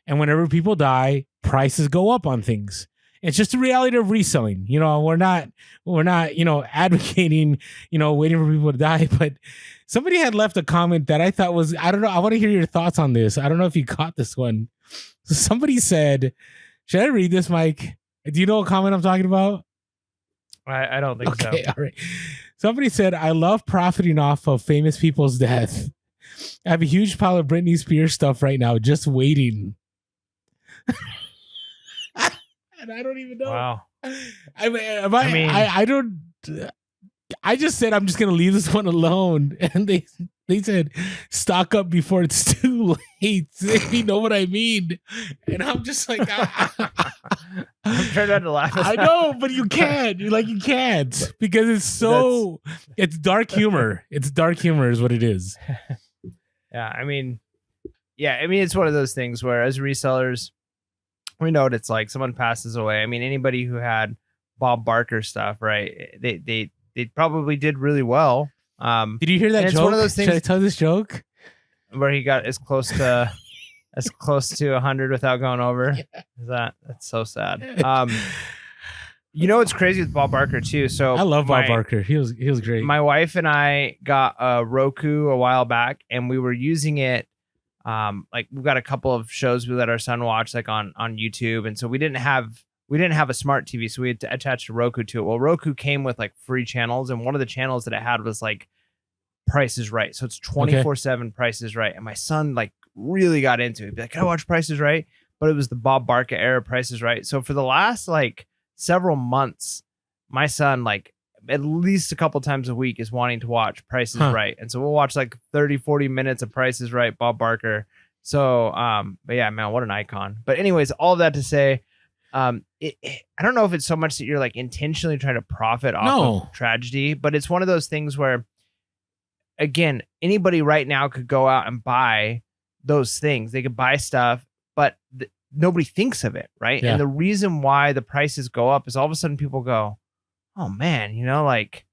And whenever people die, prices go up on things. It's just the reality of reselling. You know, we're not, you know, advocating, you know, waiting for people to die. But somebody had left a comment that I thought was, I don't know, I want to hear your thoughts on this. I don't know if you caught this one. So somebody said, should I read this, Mike? Do you know what comment I'm talking about?
I don't think so.
Okay, all right. Somebody said, I love profiting off of famous people's death. I have a huge pile of Britney Spears stuff right now, just waiting. And I don't even know.
Wow.
I don't. I just said I'm just gonna leave this one alone, and they said stock up before it's too late. You know what I mean? And I'm just like,
I'm trying not to laugh.
I know, but you can't. You can't, because it's dark humor. It's dark humor is what it is.
Yeah, I mean, it's one of those things where as resellers, we know what it's like. Someone passes away. I mean, anybody who had Bob Barker stuff, right? They probably did really well.
Did you hear that joke? It's one of those things. Should I tell this joke?
Where he got as close to 100 without going over. Yeah. That's so sad. You know what's crazy with Bob Barker too? So
I love Bob Barker. He was great.
My wife and I got a Roku a while back, and we were using it. Like we've got a couple of shows we let our son watch, like on YouTube, and so we didn't have a smart TV, so we had to attach a Roku to it. Well, Roku came with like free channels, and one of the channels that it had was like Price is Right. So it's 24/7 Price is Right. And my son like really got into it. He'd be like, can I watch Price is Right? But it was the Bob Barker era Price is Right. So for the last like several months, my son like at least a couple times a week is wanting to watch Price is Right. And so we'll watch like 30-40 minutes of Price is Right, Bob Barker. So but yeah, man, what an icon. But anyways, all of that to say, I don't know if it's so much that you're like intentionally trying to profit off of tragedy, but it's one of those things where, again, anybody right now could go out and buy those things. They could buy stuff, but nobody thinks of it, right? Yeah. And the reason why the prices go up is all of a sudden people go, oh man, you know, like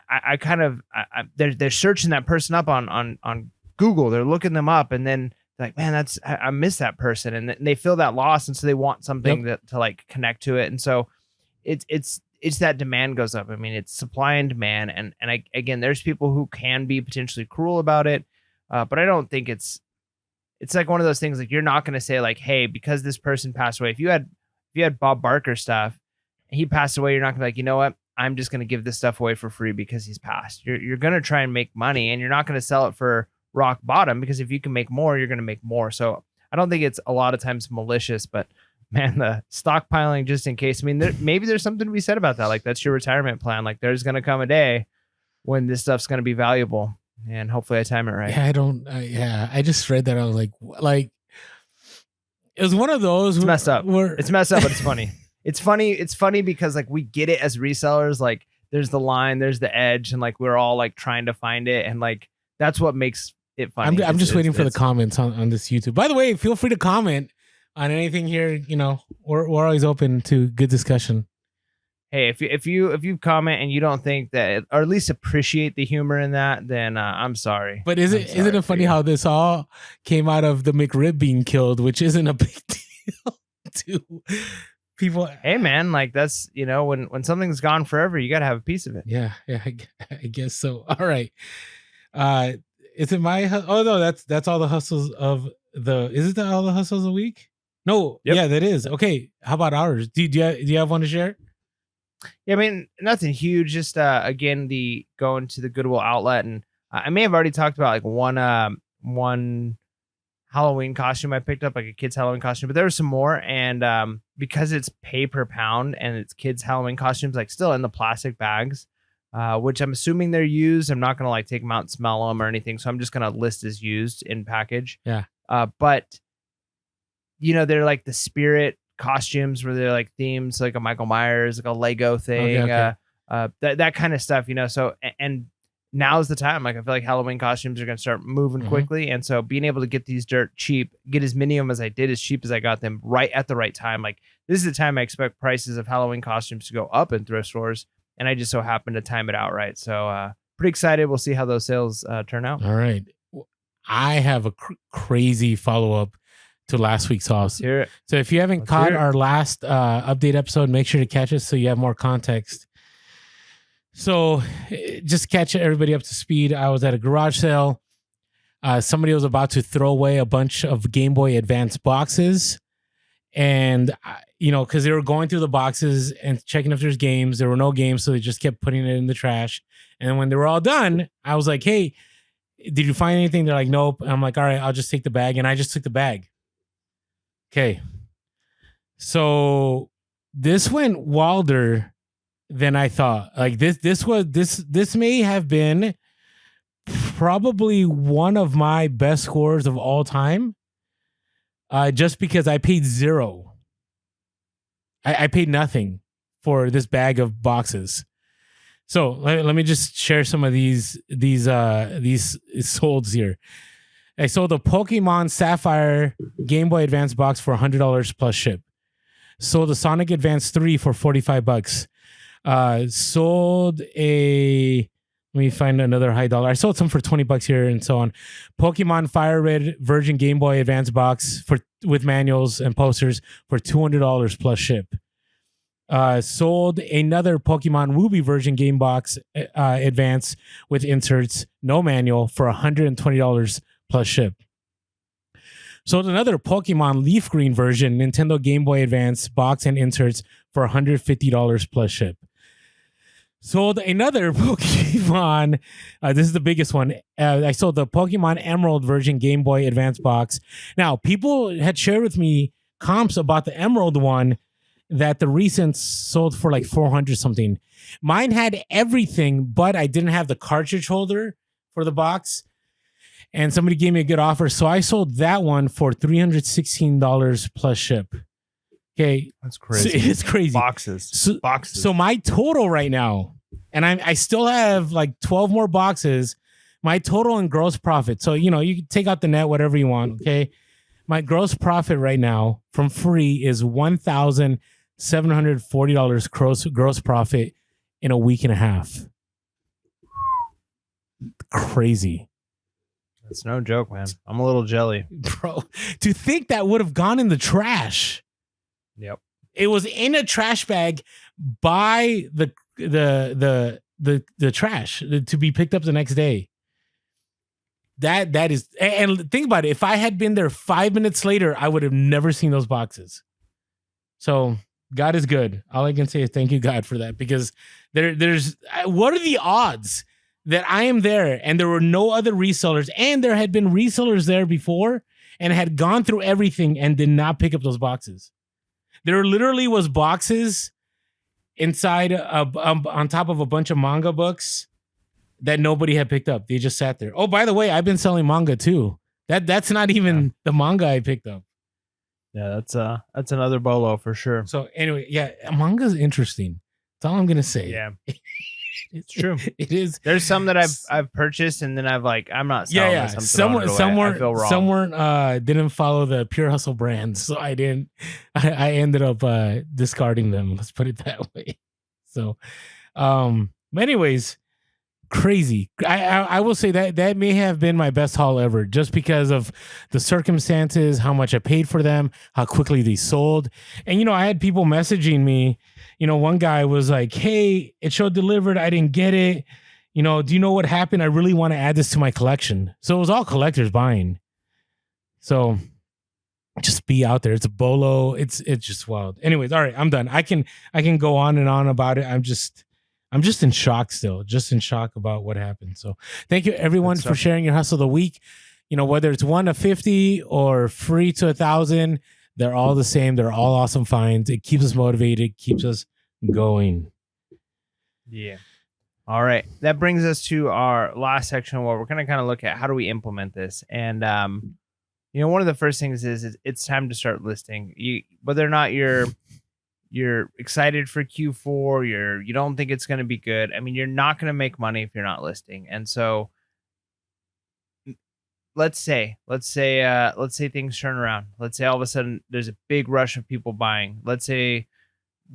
I kind of, they're searching that person up on Google. They're looking them up, and then like, man, I miss that person, and they feel that loss, and so they want something to like connect to it, and so it's that demand goes up. I mean, it's supply and demand, and again, there's people who can be potentially cruel about it, but I don't think it's like one of those things like you're not going to say like, hey, because this person passed away. If you had Bob Barker stuff, and he passed away, you're not going to be like, you know what? I'm just going to give this stuff away for free because he's passed. You're going to try and make money, and you're not going to sell it for rock bottom, because if you can make more, you're going to make more. So I don't think it's a lot of times malicious, but man, the stockpiling just in case. I mean, maybe there's something to be said about that. Like that's your retirement plan. Like there's going to come a day when this stuff's going to be valuable, and hopefully I time it right.
Yeah, I just read that. I was like, it was one of those.
It's messed up. It's messed up, but it's funny. It's funny. It's funny because like we get it as resellers. Like there's the line, there's the edge, and like we're all like trying to find it, and like that's what makes it funny.
I'm just waiting for the comments on this YouTube. By the way, feel free to comment on anything here. You know, we're always open to good discussion.
Hey, if you comment and you don't think that, or at least appreciate the humor in that, then I'm sorry.
But isn't it funny how this all came out of the McRib being killed, which isn't a big deal to people?
Hey man, like that's, you know, when something's gone forever, you got to have a piece of it.
Yeah, I guess so. All right. Is it my? Oh no, that's all the hustles of the. Is it all the hustles of the week? No. Yep. Yeah, that is. Okay. How about ours? Do you have one to share?
Yeah, I mean, nothing huge. Just again, the going to the Goodwill outlet, and I may have already talked about like one Halloween costume I picked up, like a kid's Halloween costume, but there were some more, and because it's pay per pound and it's kids Halloween costumes, like still in the plastic bags, which I'm assuming they're used. I'm not gonna like take them out and smell them or anything, so I'm just gonna list as used in package.
Yeah.
But you know, they're like the spirit costumes where they're like themes, like a Michael Myers, like a Lego thing, okay. That kind of stuff, you know. So and now's the time. Like I feel like Halloween costumes are gonna start moving quickly, and so being able to get these dirt cheap, get as many of them as I did, as cheap as I got them, right at the right time. Like this is the time I expect prices of Halloween costumes to go up in thrift stores, and I just so happen to time it out right. So pretty excited. We'll see how those sales turn out.
All right, I have a crazy follow up to last week's sauce. So if you haven't caught our last update episode, make sure to catch us so you have more context. So just catch everybody up to speed. I was at a garage sale. Somebody was about to throw away a bunch of Game Boy Advance boxes. And, you know, because they were going through the boxes and checking if there's games. There were no games, so they just kept putting it in the trash. And then when they were all done, I was like, hey, did you find anything? They're like, nope. And I'm like, all right, I'll just take the bag. And I just took the bag. Okay, so this went wilder than I thought. Like this may have been probably one of my best scores of all time. Just because I paid zero. I paid nothing for this bag of boxes. So let me just share some of these solds here. I sold a Pokemon Sapphire Game Boy Advance box for $100 plus ship. Sold a Sonic Advance 3 for $45. Sold a, let me find another high dollar. I sold some for $20 here and so on. Pokemon Fire Red Virgin Game Boy Advance box with manuals and posters for $200 plus ship. Sold another Pokemon Ruby Virgin Game Box Advance with inserts, no manual, for $120 plus ship. Sold another Pokemon Leaf Green version Nintendo Game Boy Advance box and inserts for $150 plus ship. Sold another Pokemon, this is the biggest one. I sold the Pokemon Emerald version Game Boy Advance box. Now, people had shared with me comps about the Emerald one that the recents sold for like 400 something. Mine had everything, but I didn't have the cartridge holder for the box. And somebody gave me a good offer. So I sold that one for $316 plus ship. Okay.
That's crazy.
So it's crazy.
Boxes.
So my total right now, and I still have like 12 more boxes, my total in gross profit. So, you know, you can take out the net, whatever you want. Okay. My gross profit right now from free is $1,740 gross profit in a week and a half. Crazy.
That's no joke, man. I'm a little jelly.
Bro, to think that would have gone in the trash.
Yep.
It was in a trash bag by the trash to be picked up the next day. That is, and think about it. If I had been there 5 minutes later, I would have never seen those boxes. So God is good. All I can say is thank you, God, for that, because there's what are the odds that I am there and there were no other resellers, and there had been resellers there before and had gone through everything and did not pick up those boxes. There literally was boxes inside on top of a bunch of manga books that nobody had picked up. They just sat there. Oh, by the way, I've been selling manga too. That's not even the manga I picked up.
Yeah, that's another bolo for sure.
So anyway, yeah, manga's interesting. That's all I'm gonna say.
Yeah. It's true.
It is.
There's some that I've purchased and then I'm not selling
yeah.
this.
Someone didn't follow the Pure Hustle brand, so I didn't. I ended up discarding them. Let's put it that way. So, anyways, crazy. I will say that may have been my best haul ever, just because of the circumstances, how much I paid for them, how quickly they sold, and I had people messaging me. One guy was like, "Hey, it showed delivered. I didn't get it. Do you know what happened? I really want to add this to my collection." So it was all collectors buying. So just be out there. It's a bolo. It's just wild. Anyways, all right, I'm done. I can go on and on about it. I'm just in shock still. Just in shock about what happened. So thank you everyone for sharing your hustle of the week. Whether it's 1 to 50 or free to 1,000. They're all the same. They're all awesome finds. It keeps us motivated, keeps us going.
Yeah. All right. That brings us to our last section where we're going to kind of look at how do we implement this. And, one of the first things is it's time to start listing. Whether or not you're excited for Q4, you don't think it's going to be good. I mean, you're not going to make money if you're not listing. And so let's say things turn around. Let's say all of a sudden there's a big rush of people buying. Let's say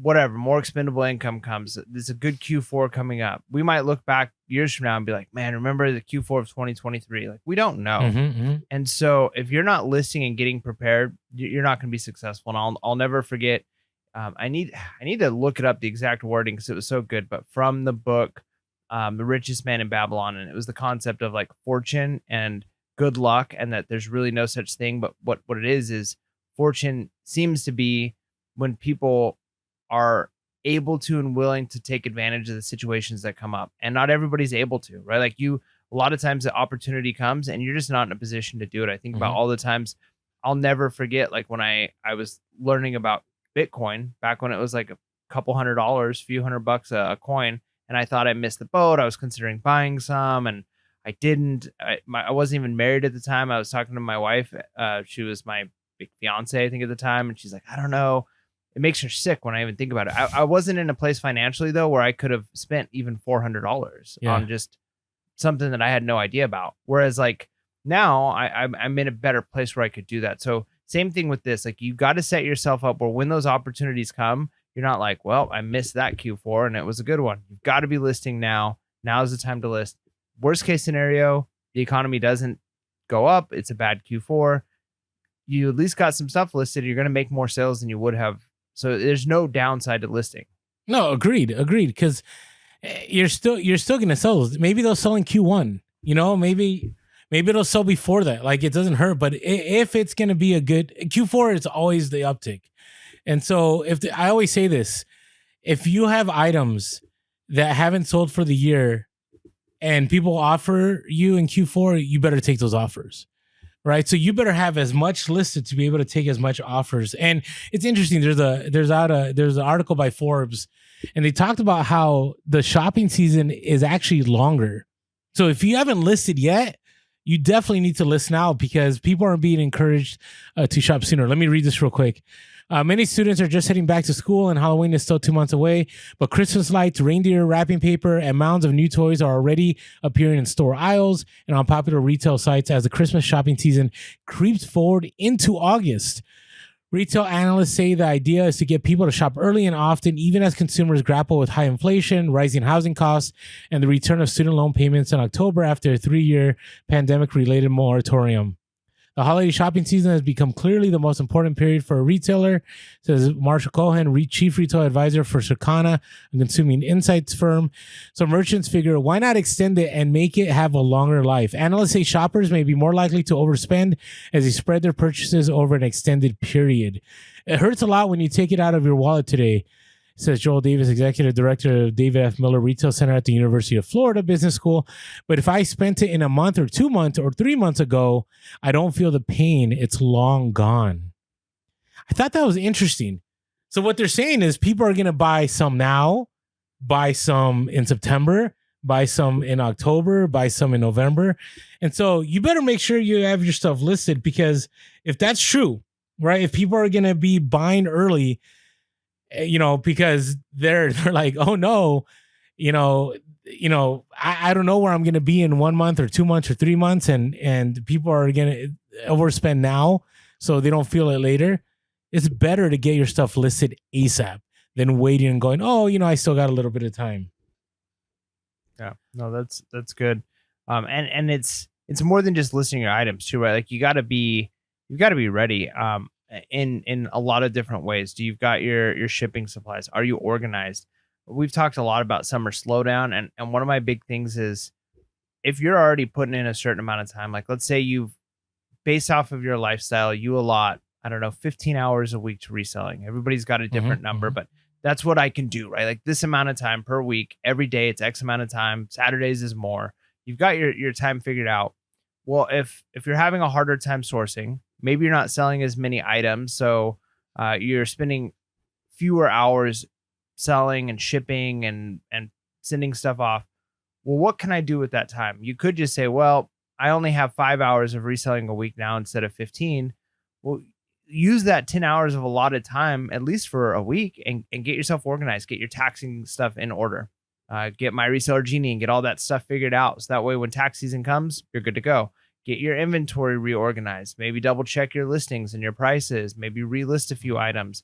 more expendable income comes. There's a good Q4 coming up. We might look back years from now and be like, man, remember the Q4 of 2023? Like, we don't know.
Mm-hmm.
And so if you're not listing and getting prepared, you're not going to be successful. And I'll never forget. I need to look it up, the exact wording, because it was so good. But from the book, The Richest Man in Babylon, and it was the concept of like fortune and good luck, and that there's really no such thing. But what it is fortune seems to be when people are able to and willing to take advantage of the situations that come up, and not everybody's able to, right? Like a lot of times the opportunity comes and you're just not in a position to do it. I think about all the times. I'll never forget, like when I was learning about Bitcoin back when it was like a couple $100, few $100 a coin, and I thought I missed the boat. I was considering buying some, and I didn't. I wasn't even married at the time. I was talking to my wife. She was my big fiance, I think, at the time. And she's like, I don't know. It makes her sick when I even think about it. I wasn't in a place financially, though, where I could have spent even $400 on just something that I had no idea about. Whereas like now I'm in a better place where I could do that. So same thing with this. Like, you got to set yourself up where when those opportunities come, you're not like, well, I missed that Q4 and it was a good one. You've got to be listing now. Now is the time to list. Worst case scenario, the economy doesn't go up. It's a bad Q4. You at least got some stuff listed. You're going to make more sales than you would have. So there's no downside to listing.
No, agreed. Because you're still going to sell those. Maybe they'll sell in Q1. Maybe it'll sell before that. Like, it doesn't hurt. But if it's going to be a good Q4, it's always the uptick. And so I always say this, if you have items that haven't sold for the year, and people offer you in Q4, you better take those offers, right? So you better have as much listed to be able to take as much offers. And it's interesting. There's an article by Forbes, and they talked about how the shopping season is actually longer. So if you haven't listed yet, you definitely need to list now, because people are being encouraged to shop sooner. Let me read this real quick. Many students are just heading back to school, and Halloween is still 2 months away. But Christmas lights, reindeer wrapping paper, and mounds of new toys are already appearing in store aisles and on popular retail sites as the Christmas shopping season creeps forward into August. Retail analysts say the idea is to get people to shop early and often, even as consumers grapple with high inflation, rising housing costs, and the return of student loan payments in October after a 3-year pandemic-related moratorium. The holiday shopping season has become clearly the most important period for a retailer, says Marshall Cohen, Chief Retail Advisor for Circana, a consuming insights firm. So merchants figure, why not extend it and make it have a longer life? Analysts say shoppers may be more likely to overspend as they spread their purchases over an extended period. It hurts a lot when you take it out of your wallet today, says Joel Davis, Executive Director of David F. Miller Retail Center at the University of Florida Business School. But if I spent it in a month or 2 months or 3 months ago, I don't feel the pain. It's long gone. I thought that was interesting. So what they're saying is people are going to buy some now, buy some in September, buy some in October, buy some in November. And so you better make sure you have your stuff listed, because if that's true, right? If people are going to be buying early, because they're like, oh no, I don't know where I'm going to be in 1 month or 2 months or 3 months. And people are going to overspend now so they don't feel it later. It's better to get your stuff listed ASAP than waiting and going, oh, I still got a little bit of time.
Yeah, no, that's good. And it's more than just listing your items too, right? Like you've got to be ready. In a lot of different ways. You've got your shipping supplies. Are you organized? We've talked a lot about summer slowdown, and one of my big things is if you're already putting in a certain amount of time, like let's say you've based off of your lifestyle, you allot, I don't know, 15 hours a week to reselling. Everybody's got a different number, but that's what I can do, right? Like this amount of time per week, every day it's X amount of time. Saturdays is more. You've got your time figured out. Well, if you're having a harder time sourcing, maybe you're not selling as many items, so you're spending fewer hours selling and shipping and sending stuff off. Well, what can I do with that time? You could just say, well, I only have 5 hours of reselling a week now instead of 15. Well, use that 10 hours of allotted time, at least for a week, and get yourself organized, get your taxing stuff in order, get My Reseller Genie and get all that stuff figured out. So that way when tax season comes, you're good to go. Get your inventory reorganized, maybe double check your listings and your prices, maybe relist a few items,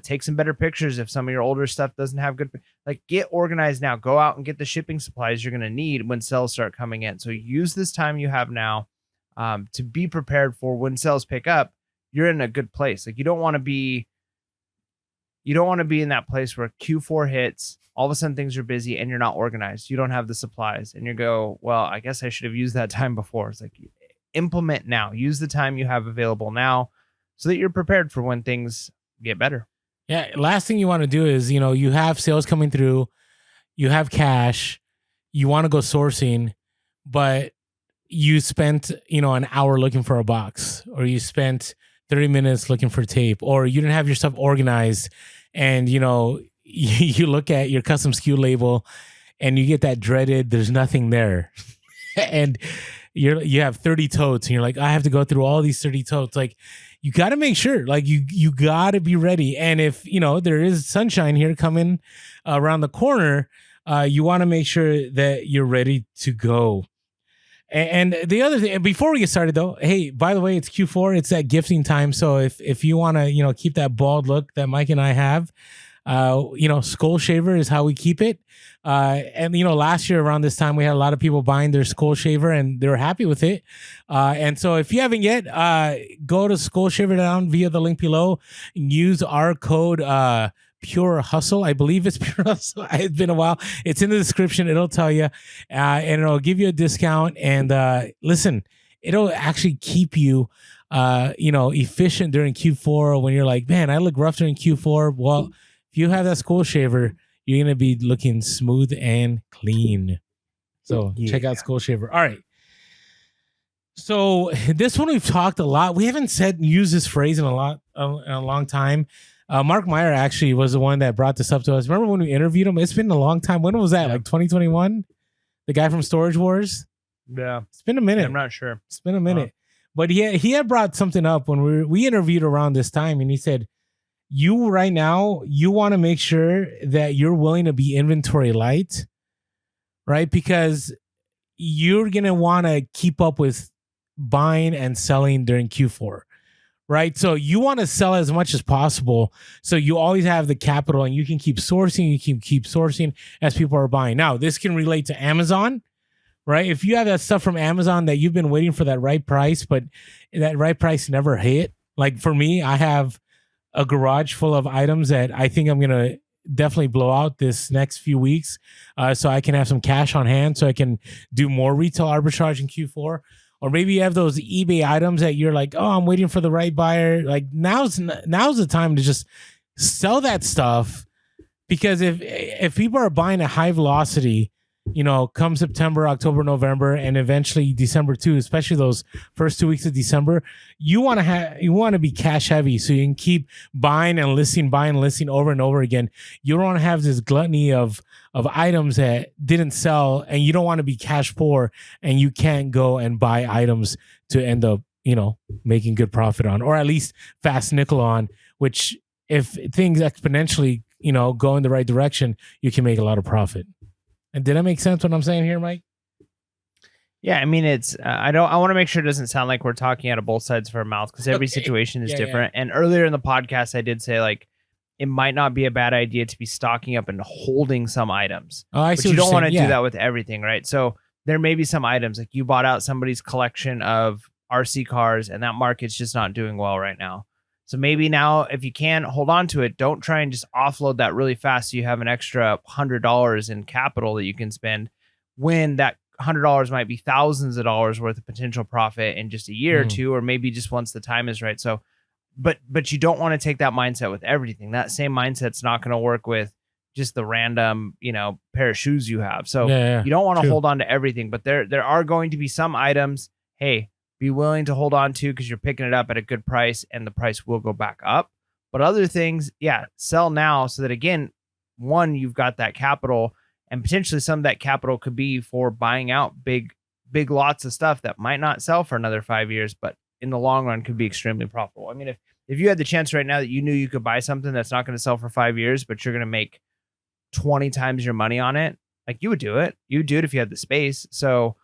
take some better pictures if some of your older stuff doesn't have good, like get organized now, go out and get the shipping supplies you're going to need when sales start coming in. So use this time you have now to be prepared for when sales pick up. You're in a good place. Like you don't want to be in that place where Q4 hits, all of a sudden things are busy and you're not organized. You don't have the supplies and you go, well, I guess I should have used that time before. It's like implement now, use the time you have available now so that you're prepared for when things get better.
Yeah. Last thing you want to do is, you have sales coming through, you have cash, you want to go sourcing, but you spent, an hour looking for a box, or you spent 30 minutes looking for tape, or you didn't have your stuff organized, and you look at your custom SKU label and you get that dreaded there's nothing there. And you have 30 totes and you're like, I have to go through all these 30 totes. Like you got to make sure, like you got to be ready. And if there is sunshine here coming around the corner, you want to make sure that you're ready to go. And the other thing, before we get started though, hey, by the way, it's Q4. It's that gifting time. So if you want to, keep that bald look that Mike and I have, skull shaver is how we keep it. And last year around this time, we had a lot of people buying their skull shaver and they were happy with it. And so if you haven't yet, go to Skull Shaver Down via the link below and use our code, Pure Hustle. I believe it's Pure Hustle. It's been a while. It's in the description. It'll tell you, and it'll give you a discount. And listen, it'll actually keep you, efficient during Q4 when you're like, man, I look rough during Q4. Well, if you have that skull shaver, you're gonna be looking smooth and clean. So check out Skull Shaver. All right. So this one we've talked a lot. We haven't used this phrase in a long time. Mark Meyer actually was the one that brought this up to us. Remember when we interviewed him? It's been a long time. When was that? Yeah. Like 2021? The guy from Storage Wars?
Yeah.
It's been a minute.
I'm not sure.
It's been a minute. But he had brought something up when we interviewed around this time, and he said, you right now, you want to make sure that you're willing to be inventory light, right? Because you're going to want to keep up with buying and selling during Q4. Right. So you want to sell as much as possible. So you always have the capital and you can keep sourcing. You can keep sourcing as people are buying. Now, this can relate to Amazon, right? If you have that stuff from Amazon that you've been waiting for that right price, but that right price never hit. Like for me, I have a garage full of items that I think I'm going to definitely blow out this next few weeks. So I can have some cash on hand so I can do more retail arbitrage in Q4. Or maybe you have those eBay items that you're like, oh, I'm waiting for the right buyer. Like now's the time to just sell that stuff, because if people are buying at high velocity, come September, October, November, and eventually December too, especially those first 2 weeks of December, you want to be cash heavy so you can keep buying and listing over and over again. You don't want to have this gluttony of items that didn't sell, and you don't want to be cash poor and you can't go and buy items to end up, making good profit on, or at least fast nickel on, which if things exponentially, go in the right direction, you can make a lot of profit. And did that make sense what I'm saying here, Mike?
Yeah, I mean, it's I want to make sure it doesn't sound like we're talking out of both sides of our mouth, because every situation is different. Yeah. And earlier in the podcast, I did say like it might not be a bad idea to be stocking up and holding some items.
Oh, I see.
But you don't want to do that with everything, right? So there may be some items like you bought out somebody's collection of RC cars, and that market's just not doing well right now. So maybe now, if you can, hold on to it. Don't try and just offload that really fast so you have an extra $100 in capital that you can spend, when that $100 might be thousands of dollars worth of potential profit in just a year or two, or maybe just once the time is right. So, but you don't want to take that mindset with everything. That same mindset's not going to work with just the random, pair of shoes you have. So you don't want to hold on to everything, but there are going to be some items, hey, be willing to hold on to because you're picking it up at a good price and the price will go back up. But other things, sell now so that, again, one, you've got that capital, and potentially some of that capital could be for buying out big lots of stuff that might not sell for another 5 years, but in the long run could be extremely profitable. I mean, if you had the chance right now that you knew you could buy something that's not going to sell for 5 years, but you're going to make 20 times your money on it, like you would do it. You would do it if you had the space. So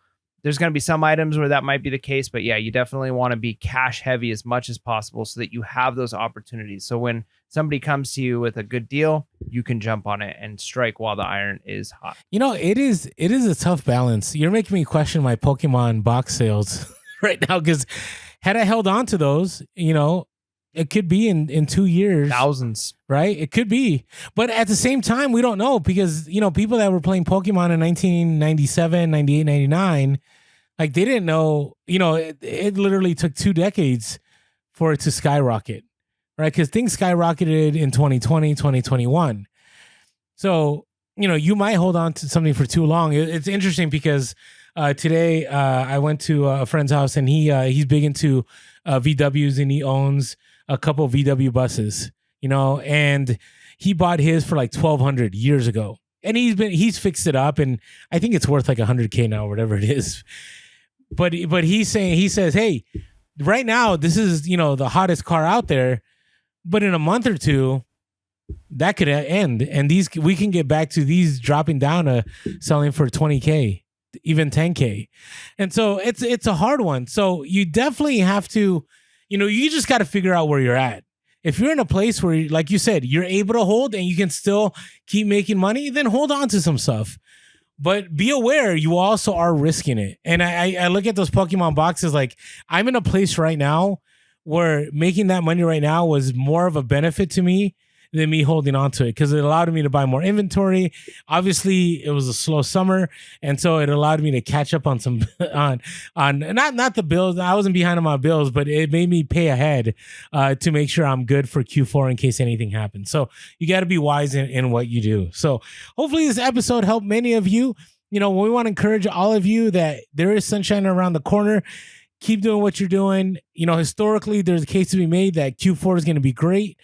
there's going to be some items where that might be the case, but you definitely want to be cash heavy as much as possible so that you have those opportunities. So when somebody comes to you with a good deal, you can jump on it and strike while the iron is hot.
It is a tough balance. You're making me question my Pokemon box sales right now, because had I held on to those, it could be in 2 years.
Thousands.
Right? It could be. But at the same time, we don't know, because, people that were playing Pokemon in 1997, 98, 99, like they didn't know, it literally took 2 decades for it to skyrocket, right? Because things skyrocketed in 2020, 2021. So, you might hold on to something for too long. It's interesting because today I went to a friend's house, and he's big into VWs, and he owns a couple VW buses, and he bought his for like $1,200 years ago, and he's fixed it up, and I think it's worth like $100K now, whatever it is. But he says, hey, right now this is the hottest car out there, but in a month or two that could end, and we can get back to these dropping down to selling for $20K, even $10K, and so it's a hard one. So you definitely have to. You just got to figure out where you're at. If you're in a place where, like you said, you're able to hold and you can still keep making money, then hold on to some stuff. But be aware, you also are risking it. And I look at those Pokemon boxes, like I'm in a place right now where making that money right now was more of a benefit to me than me holding on to it, because it allowed me to buy more inventory. Obviously, it was a slow summer, and so it allowed me to catch up on some on not the bills. I wasn't behind on my bills, but it made me pay ahead to make sure I'm good for Q4 in case anything happens. So you got to be wise in what you do. So hopefully this episode helped many of you. We want to encourage all of you that there is sunshine around the corner. Keep doing what you're doing. Historically, there's a case to be made that Q4 is going to be great.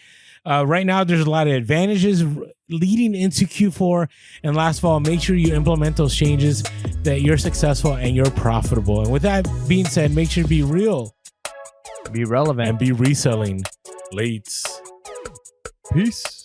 Right now, there's a lot of advantages leading into Q4. And last of all, make sure you implement those changes that you're successful and you're profitable. And with that being said, make sure to be real,
be relevant,
and be reselling. Lates.
Peace.